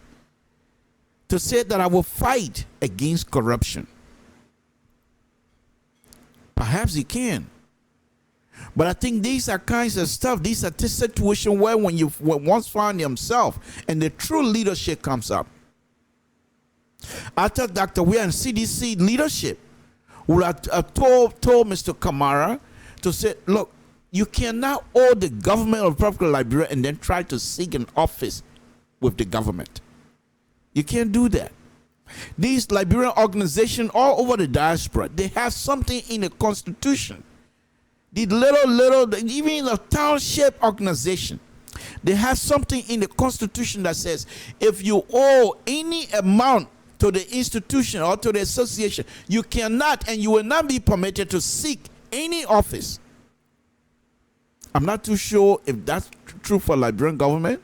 to say that I will fight against corruption. Perhaps he can. But I think these are kinds of stuff, these are the situation where when you once find himself and the true leadership comes up. I thought Dr. Weir and CDC leadership would have told Mr. Kamara to say, look, you cannot owe the government of Republic of Liberia and then try to seek an office with the government. You can't do that. These Liberian organizations all over the diaspora, they have something in the constitution. The little, even the township organization, they have something in the constitution that says if you owe any amount to the institution or to the association, you cannot and you will not be permitted to seek any office. I'm not too sure if that's true for Liberian government,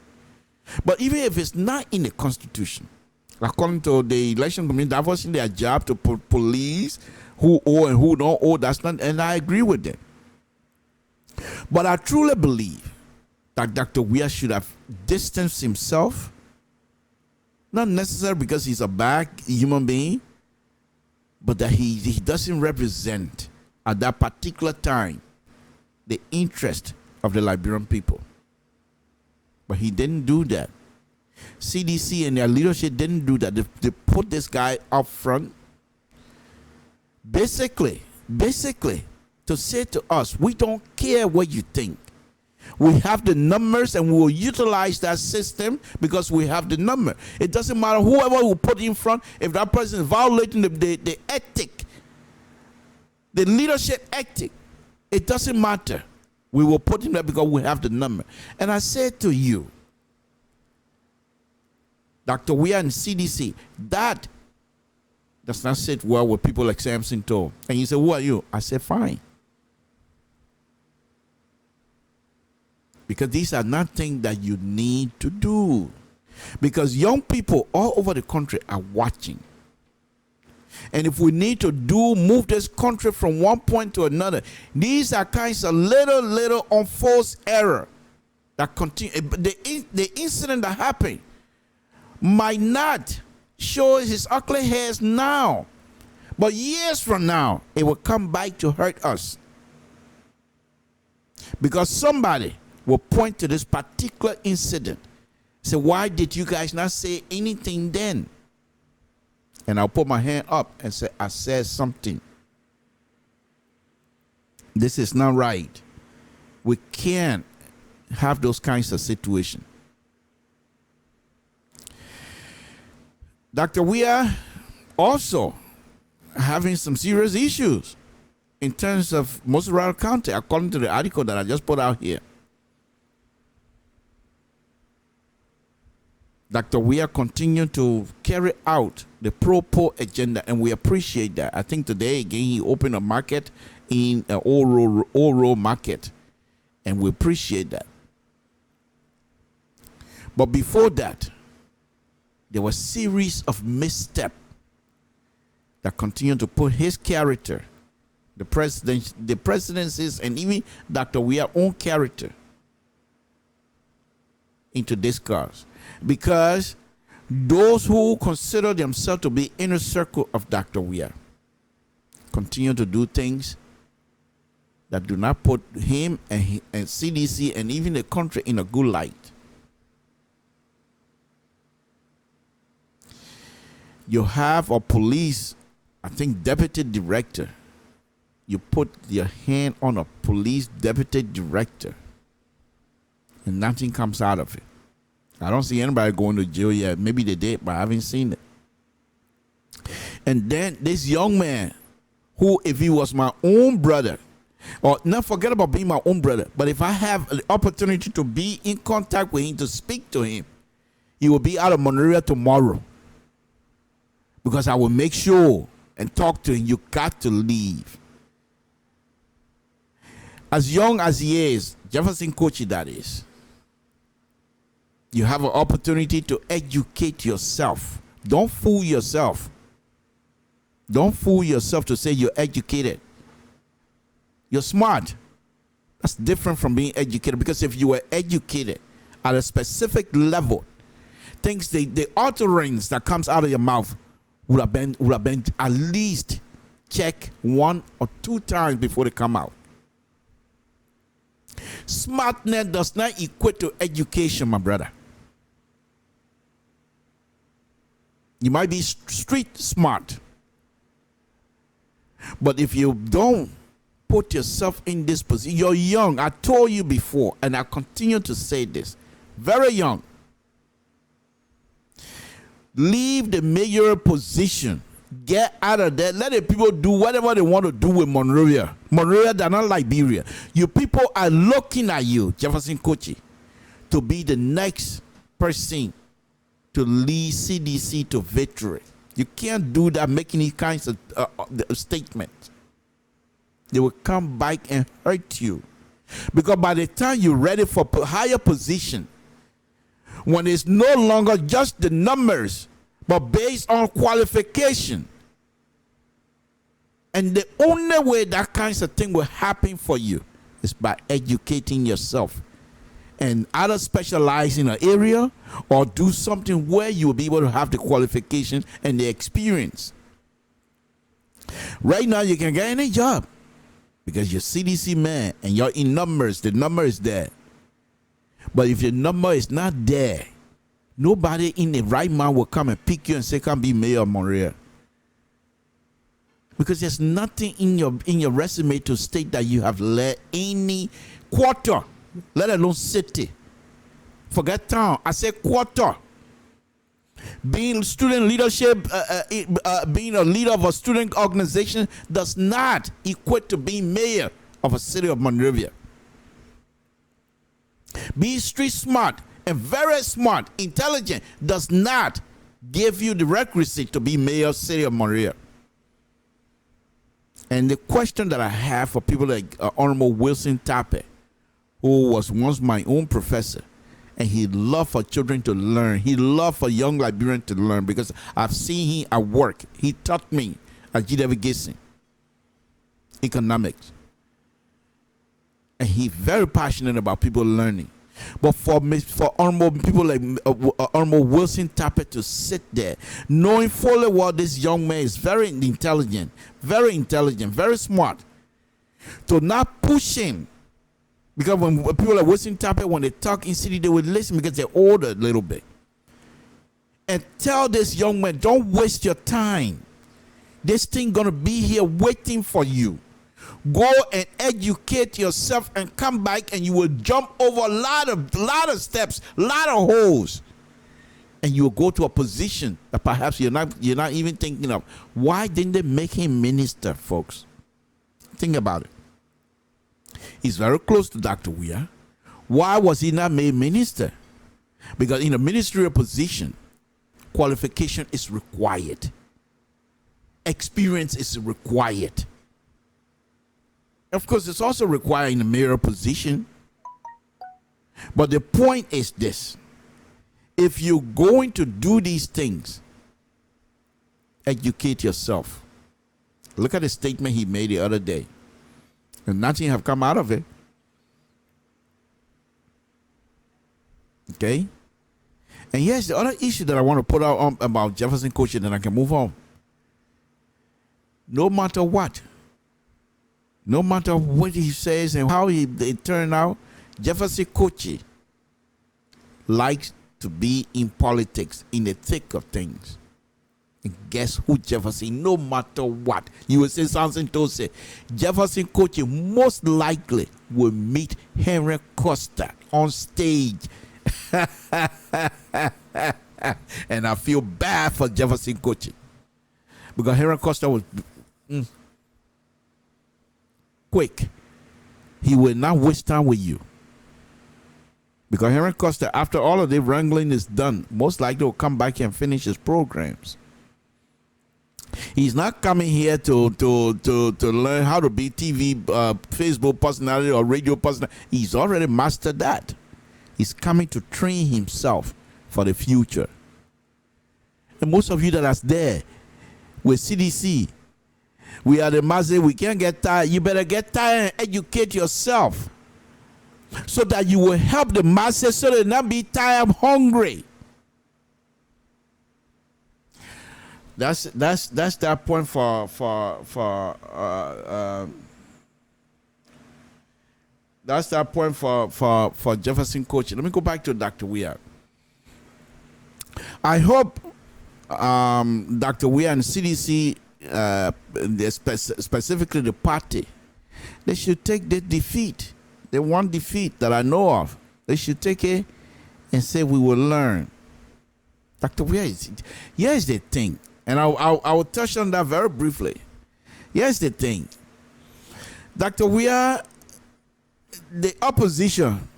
but even if it's not in the constitution, according to the election commission, that wasn't their job to police who owe and who don't owe. That's not, and I agree with them. But I truly believe that Dr. Weir should have distanced himself, not necessarily because he's a bad human being, but that he doesn't represent at that particular time the interest of the Liberian people. But he didn't do that. CDC and their leadership didn't do that. They put this guy up front basically to say to us, we don't care what you think. We have the numbers and we will utilize that system because we have the number. It doesn't matter whoever we put in front. If that person is violating the ethic, the leadership ethic, it doesn't matter. We will put him there because we have the number. And I said to you, Dr. Weah and CDC, that does not sit well with people like Samson Toll. And you say, who are you? I said, fine. Because these are not things that you need to do. Because young people all over the country are watching. And if we need to move this country from one point to another, these are kinds of little unforced error that continue. The incident that happened might not show his ugly hairs now, but years from now, it will come back to hurt us. Because somebody will point to this particular incident. Say, why did you guys not say anything then? And I'll put my hand up and say, I said something. This is not right. We can't have those kinds of situations. Dr. Weah also having some serious issues in terms of Mosurado County, according to the article that I just put out here. Dr. Weah continued to carry out the pro-poor agenda, and we appreciate that. I think today, again, he opened a market in an old market, and we appreciate that. But before that, there was a series of missteps that continued to put his character, the presidency's, and even Dr. Weah's own character into discourse. Because those who consider themselves to be inner circle of Dr. Weah continue to do things that do not put him and CDC and even the country in a good light. You have a police, I think, deputy director. You put your hand on a police deputy director and nothing comes out of it. I don't see anybody going to jail yet. Maybe they did, but I haven't seen it. And then this young man, who, if he was my own brother, or not forget about being my own brother, but if I have the opportunity to be in contact with him, to speak to him, he will be out of Monrovia tomorrow. Because I will make sure and talk to him. You got to leave. As young as he is, Jefferson Kochi that is, you have an opportunity to educate yourself. Don't fool yourself. Don't fool yourself to say you're educated. You're smart. That's different from being educated. Because if you were educated at a specific level, things, the utterance that comes out of your mouth would have been at least checked 1 or 2 times before they come out. Smartness does not equate to education, my brother. You might be street smart, but if you don't put yourself in this position, you're young. I told you before, and I continue to say this, very young. Leave the mayor position. Get out of there. Let the people do whatever they want to do with Monrovia. Monrovia, they're not Liberia. You people are looking at you, Jefferson Kochi, to be the next person to lead CDC to victory. You can't do that, making these kinds of statements. They will come back and hurt you. Because by the time you're ready for a higher position, when it's no longer just the numbers, but based on qualification. And the only way that kinds of thing will happen for you is by educating yourself and either specialize in an area or do something where you will be able to have the qualifications and the experience. Right now, you can get any job because you're CDC man and you're in numbers. The number is there. But if your number is not there, nobody in the right mind will come and pick you and say, come be mayor of Montreal. Because there's nothing in your resume to state that you have led any quarter, let alone city. Forget town. I say quarter. Being student leadership, being a leader of a student organization does not equate to being mayor of a city of Monrovia. Being street smart and very smart, intelligent does not give you the requisite to be mayor of the city of Monrovia. And the question that I have for people like Honorable Wilson Tappe, who was once my own professor, and he loved for children to learn. He loved for young Liberians to learn because I've seen him at work. He taught me at GW Gibson economics. And he's very passionate about people learning. But for honorable people like Honorable Wilson Tappe to sit there, knowing fully well this young man is very intelligent, very smart, to not push him. Because when people like Wilson Tappe, when they talk in city, they would listen because they're older a little bit. And tell this young man, don't waste your time. This thing gonna be here waiting for you. Go and educate yourself and come back, and you will jump over a lot of steps, a lot of holes, and you will go to a position that perhaps you're not even thinking of. Why didn't they make him minister, folks? Think about it. He's very close to Dr. Weah. Why was he not made minister? Because in a ministerial position, qualification is required. Experience is required. Of course, it's also required in a mayoral position. But the point is this. If you're going to do these things, educate yourself. Look at the statement he made the other day. And nothing have come out of it. Okay? And here's the other issue that I want to put out on about Jefferson Kochi, then I can move on. No matter what he says and how it turned out, Jefferson Kochi likes to be in politics, in the thick of things. And guess who Jefferson, no matter what, you will say something to say, Jefferson Kochi most likely will meet Henry Costa on stage. And I feel bad for Jefferson Kochi. Because Henry Costa was quick. He will not waste time with you. Because Henry Costa, after all of the wrangling is done, most likely will come back and finish his programs. He's not coming here to learn how to be TV, Facebook personality or radio personality. He's already mastered that. He's coming to train himself for the future. And most of you that are there with CDC, we are the masses, we can't get tired. You better get tired and educate yourself so that you will help the masses so they not be tired, hungry. That's that point that's that point for Jefferson Kochi. Let me go back to Dr. Weah. I hope Dr. Weah and CDC, specifically the party, they should take the defeat, the one defeat that I know of. They should take it and say we will learn. Dr. Weah, here's the thing. And I will touch on that very briefly. Here's the thing. Dr. Weah, the opposition,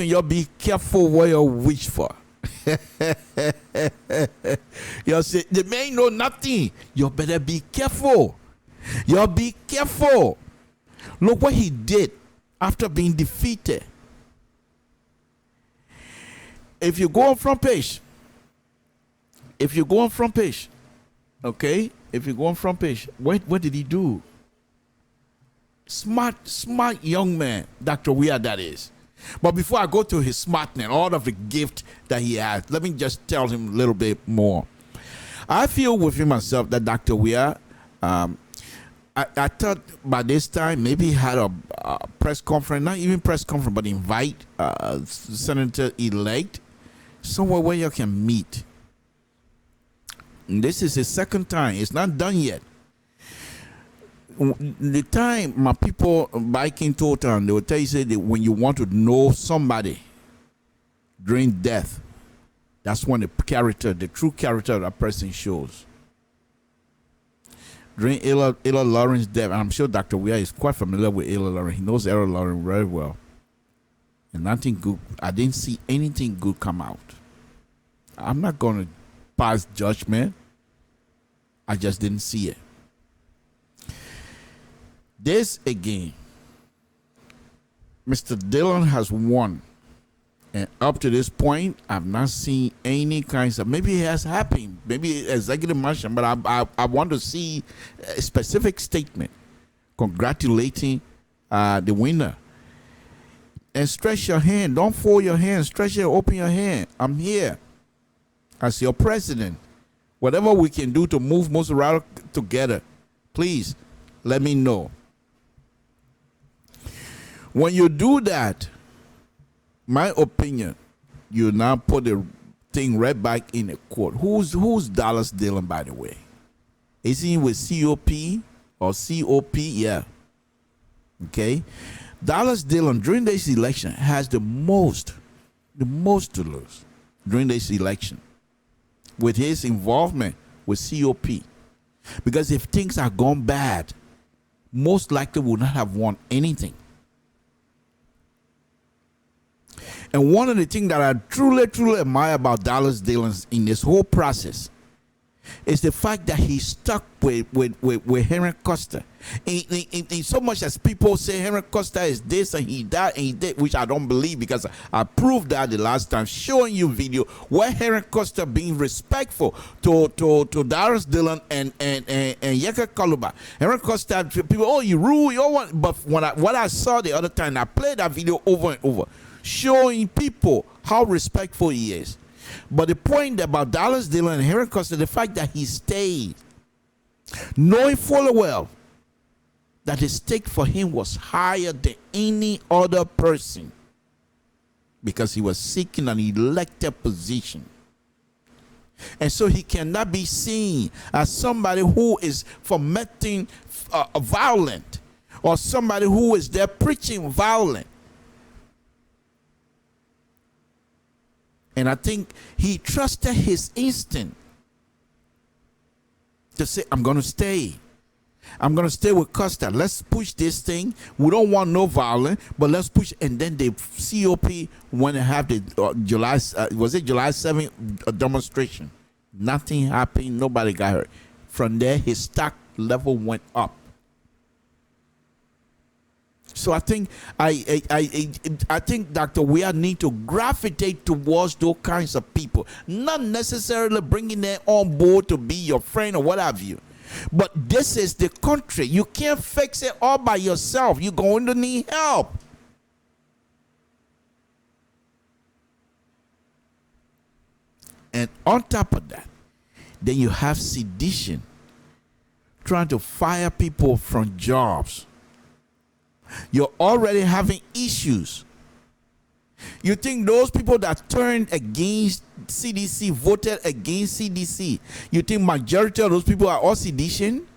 you'll be careful what you wish for. You say, they may know nothing. You better be careful. You'll be careful. Look what he did after being defeated. If you go on front page, okay? If you go on front page, what did he do? Smart young man, Dr. Weah, that is. But before I go to his smartness, all of the gift that he has, let me just tell him a little bit more. I feel within myself that Dr. Weir, I thought by this time maybe he had a press conference, not even press conference, but invite Senator-elect somewhere where you can meet. And this is his second time. It's not done yet. The time my people biking total, they will tell you say that when you want to know somebody during death, that's when the true character of that person shows. During Ella Lawrence's death, and I'm sure Dr. Weir is quite familiar with Ella Lawrence. He knows Ella Lawrence very well. And nothing good, I didn't see anything good come out. I'm not going to pass judgment. I just didn't see it. This again, Mr. Dillon has won. And up to this point, I've not seen any kinds of, maybe it has happened, maybe executive mansion, but I want to see a specific statement congratulating the winner. And stretch your hand. Don't fold your hand. Stretch it, open your hand. I'm here as your president. Whatever we can do to move most around together, please let me know. When you do that, my opinion, you now put the thing right back in the court. Who's Dallas Dillon, by the way? Is he with COP or COP? Yeah. Okay. Dallas Dillon during this election has the most to lose during this election with his involvement with COP. Because if things are gone bad, most likely will not have won anything. And one of the things that I truly admire about Dallas Dillon in this whole process is the fact that he stuck with Henry Costa. In so much as people say Henry Costa is this and he did, which I don't believe, because I proved that the last time, showing you video where Henry Costa being respectful to Dallas Dillon and Yeka Kaluba. Henry Costa, people, oh, you rule, you want, but what I saw the other time, I played that video over and over, showing people how respectful he is. But the point about Dallas Dillon and Henry Costa, the fact that he stayed, knowing full well that the stake for him was higher than any other person, because he was seeking an elected position. And so he cannot be seen as somebody who is fomenting violent, or somebody who is there preaching violent. And I think he trusted his instinct to say, I'm going to stay. I'm going to stay with Costa. Let's push this thing. We don't want no violence, but let's push. And then the COP went and have the July 7th demonstration. Nothing happened. Nobody got hurt. From there, his stock level went up. So I think I think Dr. Weir need to gravitate towards those kinds of people, not necessarily bringing them on board to be your friend or what have you. But this is the country. You can't fix it all by yourself. You're going to need help. And on top of that, then you have sedition, trying to fire people from jobs. You're already having issues. You think those people that turned against CDC, voted against CDC, you think majority of those people are all sedition?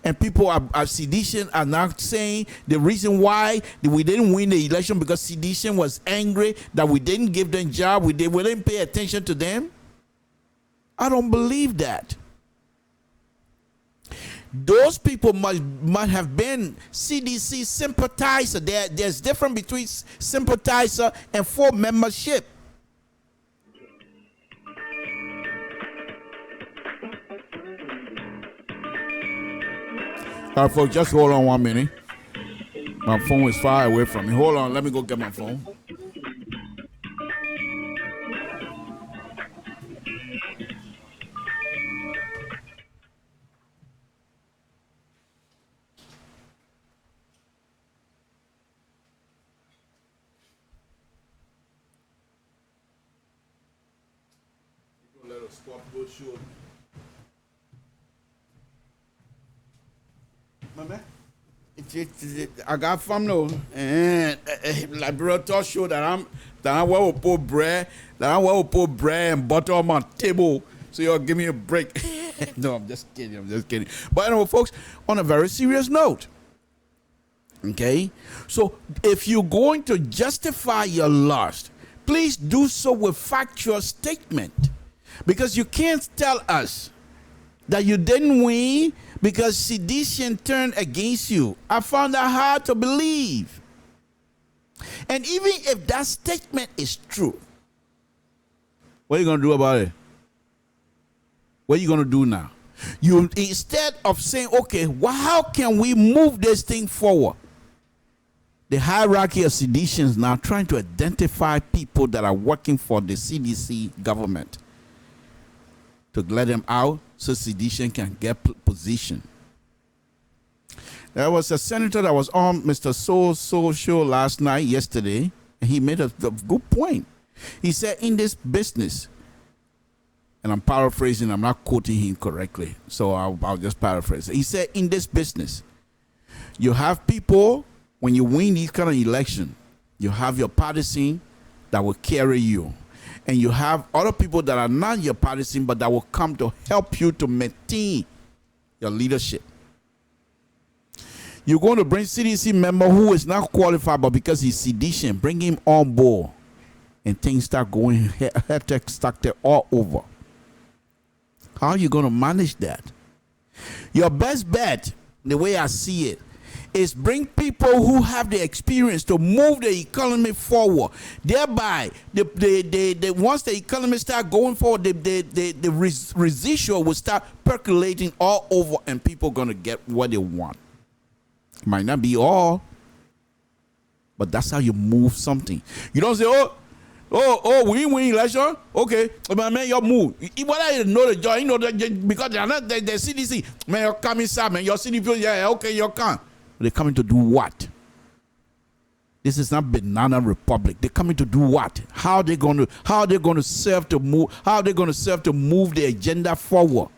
And people are sedition are now saying the reason why we didn't win the election because sedition was angry that we didn't give them job, we didn't pay attention to them? I don't believe that. Those people might have been CDC sympathizer. There's difference between sympathizer and full membership. All right, folks, just hold on 1 minute. My phone is far away from me. Hold on, let me go get my phone. Let I got from no and Liberia talk show that I will put bread and butter on my table. So you'll give me a break. No, I'm just kidding. But anyway, folks, on a very serious note. Okay? So if you're going to justify your loss, please do so with factual statement. Because you can't tell us that you didn't win because sedition turned against you. I found that hard to believe. And even if that statement is true, what are you going to do about it? What are you going to do now? You, instead of saying, okay, well, how can we move this thing forward? The hierarchy of sedition is now trying to identify people that are working for the CDC government to let them out so sedition can get position. There was a senator that was on Mr. Soul show yesterday, and he made a good point. He said, in this business, and I'm paraphrasing, I'm not quoting him correctly, so I'll just paraphrase it. He said, in this business, you have people, when you win these kind of election, you have your partisan that will carry you. And you have other people that are not your partisan, but that will come to help you to maintain your leadership. You're going to bring CDC member who is not qualified, but because he's sedition, bring him on board. And things start going hectic all over. How are you going to manage that? Your best bet, the way I see it, is bring people who have the experience to move the economy forward. Thereby, once the economy start going forward, the residual will start percolating all over, and people going to get what they want. It might not be all, but that's how you move something. You don't say, we win election. Okay, but man, you move. Whether you know the job, you know that because they are not the CDC. Man, you're coming, sir. Man, your CDC. Yeah, okay, you can. They're coming to do what? This is not banana republic. They're coming to do what? How are they going to serve to move? How are they going to serve to move the agenda forward?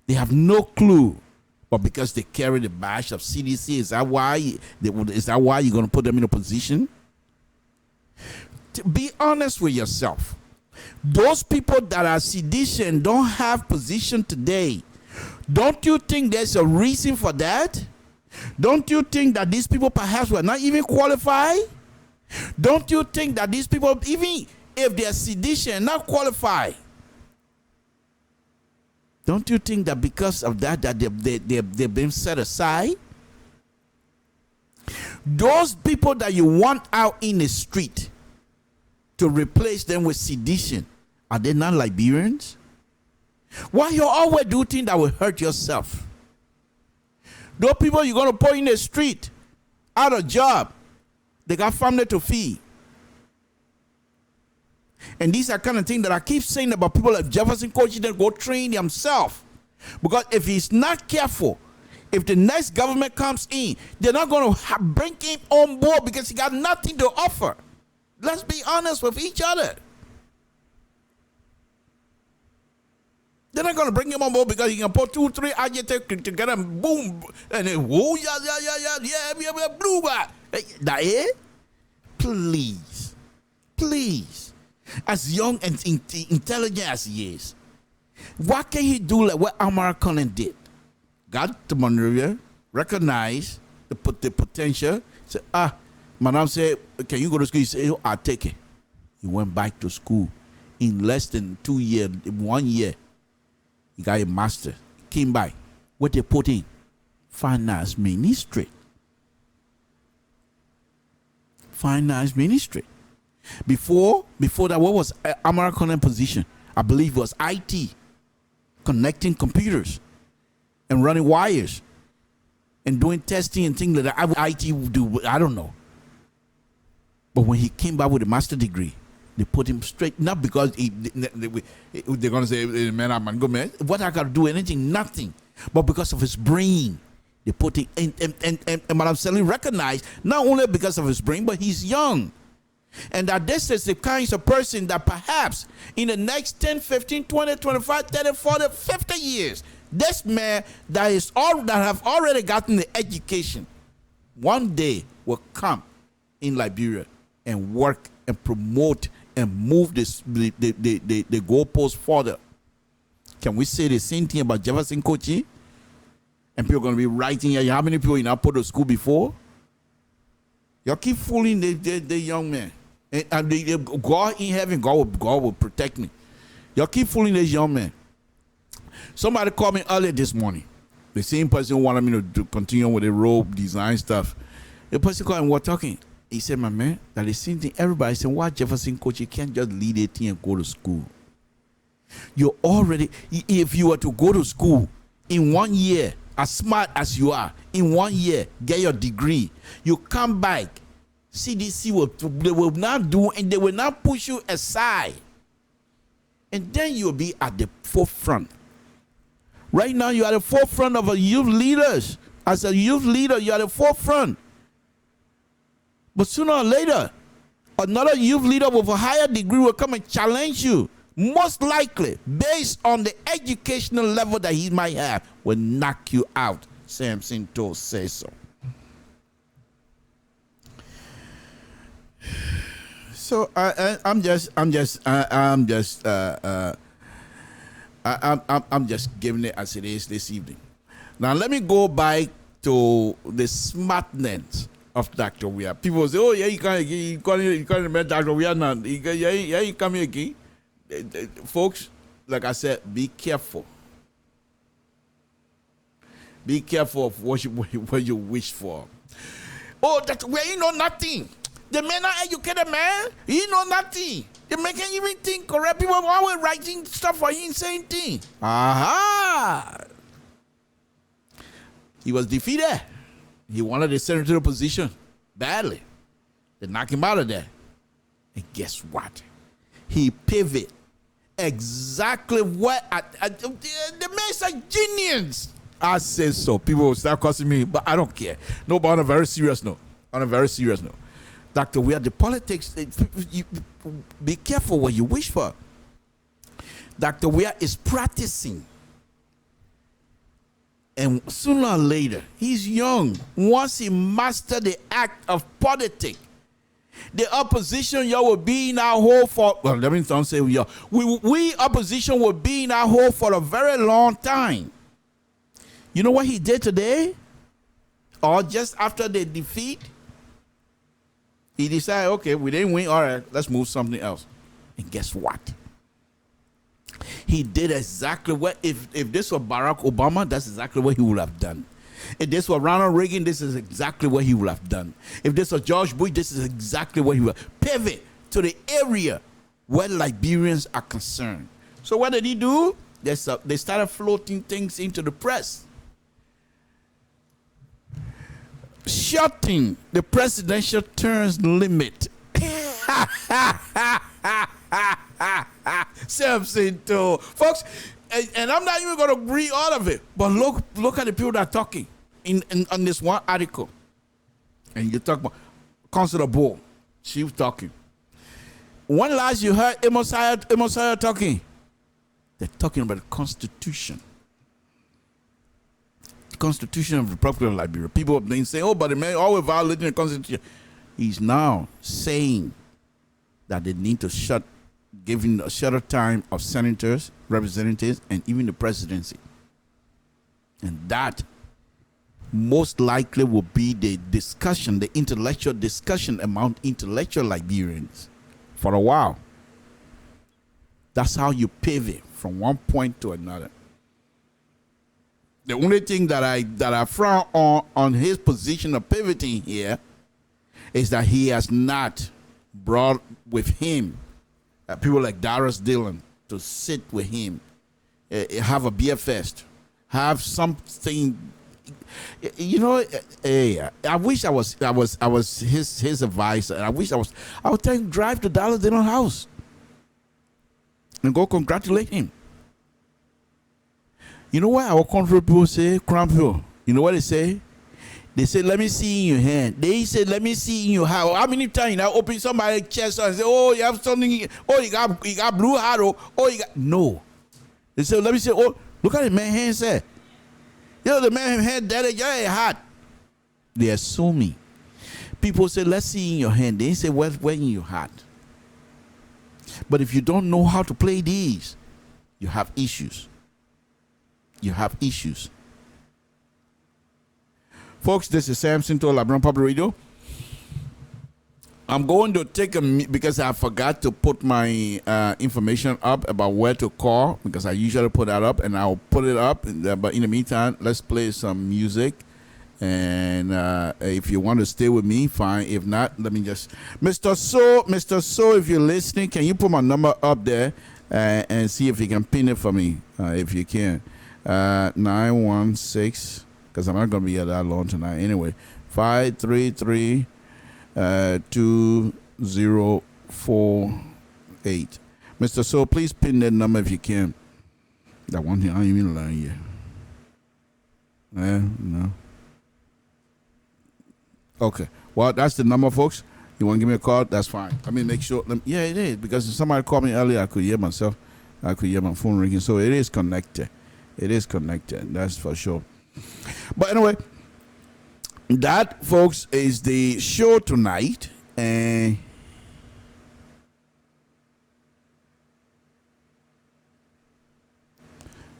They have no clue. But because they carry the badge of CDC, is that why you're going to put them in a position? To be honest with yourself. Those people that are sedition don't have position today. Don't you think there's a reason for that? Don't you think that these people perhaps were not even qualified? Don't you think that these people, even if they're sedition, not qualified, don't you think that because of that they've been set aside? Those people that you want out in the street to replace them with sedition, are they not Liberians? Why you always do things that will hurt yourself? Those people you're going to put in the street, out of job, they got family to feed. And these are kind of things that I keep saying about people like Jefferson Coach, that go train himself. Because if he's not careful, if the next government comes in, they're not going to bring him on board because he got nothing to offer. Let's be honest with each other. They're not going to bring him on board because he can put 2, 3 adjectives together and boom. And then, whoa, yeah, blue back. That it? Please. As young and intelligent as he is, what can he do like what Amara Cullen did? Got to Monrovia, recognized the potential. Say, Madam said, can you go to school? He said, I'll take it. He went back to school. In less than 2 years, 1 year, he got a master. Came back. What they put in? Finance ministry. Finance ministry. Before that, what was American position? I believe it was IT, connecting computers and running wires and doing testing and things like that. IT would do, I don't know. But when he came back with a master degree, they put him straight, not because they're going to say, man, I'm good, man. What I got to do, anything, nothing. But because of his brain, they put him, and Madam Selly recognized, not only because of his brain, but he's young. And that this is the kinds of person that perhaps in the next 10, 15, 20, 25, 30, 40, 50 years, this man that have already gotten the education, one day will come in Liberia and work and promote and move the goalposts further. Can we say the same thing about Jefferson Kochi? And people are going to be writing here. How many people in Apollo school before? Y'all keep fooling the young man. And God in heaven, God will protect me. Y'all keep fooling this young man. Somebody called me earlier this morning. The same person wanted me to continue with the robe design stuff. The person called and we're talking. He said, my man, that the same thing. Everybody said, why Jefferson Coach, you can't just lead a team and go to school. You're already, if you were to go to school in 1 year, as smart as you are, in 1 year, get your degree, you come back, CDC will not do, and they will not push you aside. And then you'll be at the forefront. Right now, you're at the forefront of a youth leaders. As a youth leader, you're at the forefront. But sooner or later, another youth leader with a higher degree will come and challenge you. Most likely, based on the educational level that he might have, will knock you out. Samson Toll says so. So I'm just giving it as it is this evening. Now let me go back to the smartness of Dr. Weah. People say, "Oh yeah, you can't remember Dr. Weah now. Yeah, you come here again." Folks, like I said, be careful. Be careful of what you wish for. Oh, Dr. Weah, you know nothing. The man not educated man, he know nothing. The man can't even think correct. People are always writing stuff for him saying things. Aha! He was defeated. He wanted the senatorial position badly. They knocked him out of there. And guess what? He pivoted exactly what the man's a genius. I say so. People will start cussing me, but I don't care. No, but on a very serious note. Dr. Weah, the politics, be careful what you wish for. Dr. Weah is practicing. And sooner or later, he's young. Once he mastered the act of politics, the opposition y'all will be in our hole for, well, let me don't say we are. We opposition will be in our hole for a very long time. You know what he did today? Or just after the defeat? He decided, okay, we didn't win. All right, let's move something else. And guess what? He did exactly what, if this were Barack Obama, that's exactly what he would have done. If this were Ronald Reagan, this is exactly what he would have done. If this was George Bush, this is exactly what he would have. Pivot to the area where Liberians are concerned. So what did he do? They started floating things into the press. Shutting the presidential terms limit. Samson Toll. Folks, and I'm not even going to read all of it, but look at the people that are talking on this one article. And you talk about Councilor Bull. She was talking. When last you heard Emosiah talking? They're talking about the Constitution. Constitution of the Republic of Liberia. People have been saying, oh, but the man always violating the Constitution. He's now saying that they need to giving a shorter time of senators, representatives, and even the presidency. And that most likely will be the discussion, the intellectual discussion among intellectual Liberians for a while. That's how you pivot from one point to another. The only thing that I frown on his position of pivoting here is that he has not brought with him people like Darius Dillon to sit with him, have a beer fest, have something. You know, I wish I was his advisor. I would tell him drive to Darius Dillon's house and go congratulate him. You know what our country people say, Crampville? You know what they say? They said, let me see in your hand. They said, let me see in your heart. How many times I open somebody's chest and say, oh, you have something, oh, you got blue heart, oh, you got, no. They said, let me see, oh, look at the man's hand, say. You know, the man hand that your heart. They assume me. People say, let's see in your hand. They say, where in your heart? But if you don't know how to play these, you have issues. You have issues. Folks, this is Samson to LIBERIA Public Radio. I'm going to take because I forgot to put my information up about where to call, because I usually put that up, and I'll put it up. But in the meantime, let's play some music. And if you want to stay with me, fine. If not, let me just... Mr. So, if you're listening, can you put my number up there and see if you can pin it for me, if you can. 916, because I'm not going to be here that long tonight. Anyway, 533 2048. Mr. So, please pin that number if you can. That one thing I ain't even learned yet. No. Okay. Well, that's the number, folks. You want to give me a call? That's fine. Let me make sure. Yeah, it is. Because if somebody called me earlier, I could hear myself. I could hear my phone ringing. So it is connected. It is connected. That's for sure. But anyway, that, folks, is the show tonight. And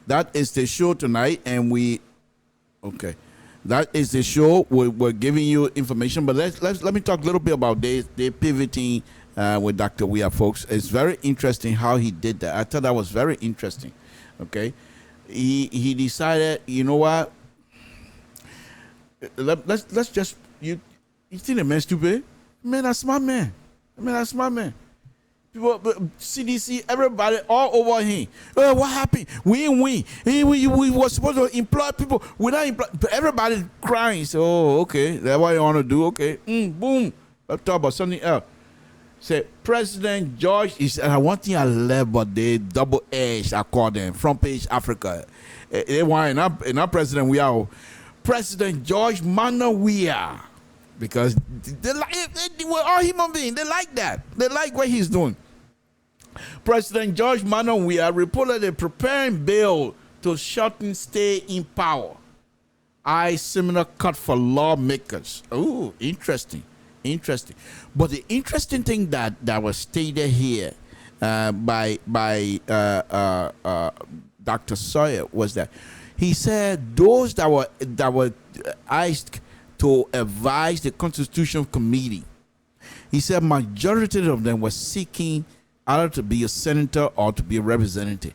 that is the show tonight. And okay. That is the show. We're giving you information, but let me talk a little bit about the pivoting with Dr. Weah, folks. It's very interesting how he did that. I thought that was very interesting. Okay, he decided, you know what? Let's just you think the man stupid? Man, that's smart man. People, CDC, everybody all over him. What happened? We ain't win. We were supposed to employ people. We not employ. Everybody crying. So, okay, that's what you want to do. Okay, boom. Let's talk about something else. Say, President George is one thing I love, but they double edged. I call them front page Africa. They want not President Weah. President George Manuel Weah. Because they were all human beings. They like that. They like what he's doing. President George Manuel Weah reportedly preparing bill to shorten stay in power. Similar cut for lawmakers. Oh, interesting. But the interesting thing that was stated here by Dr. Sawyer was that he said those that were asked to advise the Constitution Committee, he said majority of them were seeking either to be a senator or to be a representative.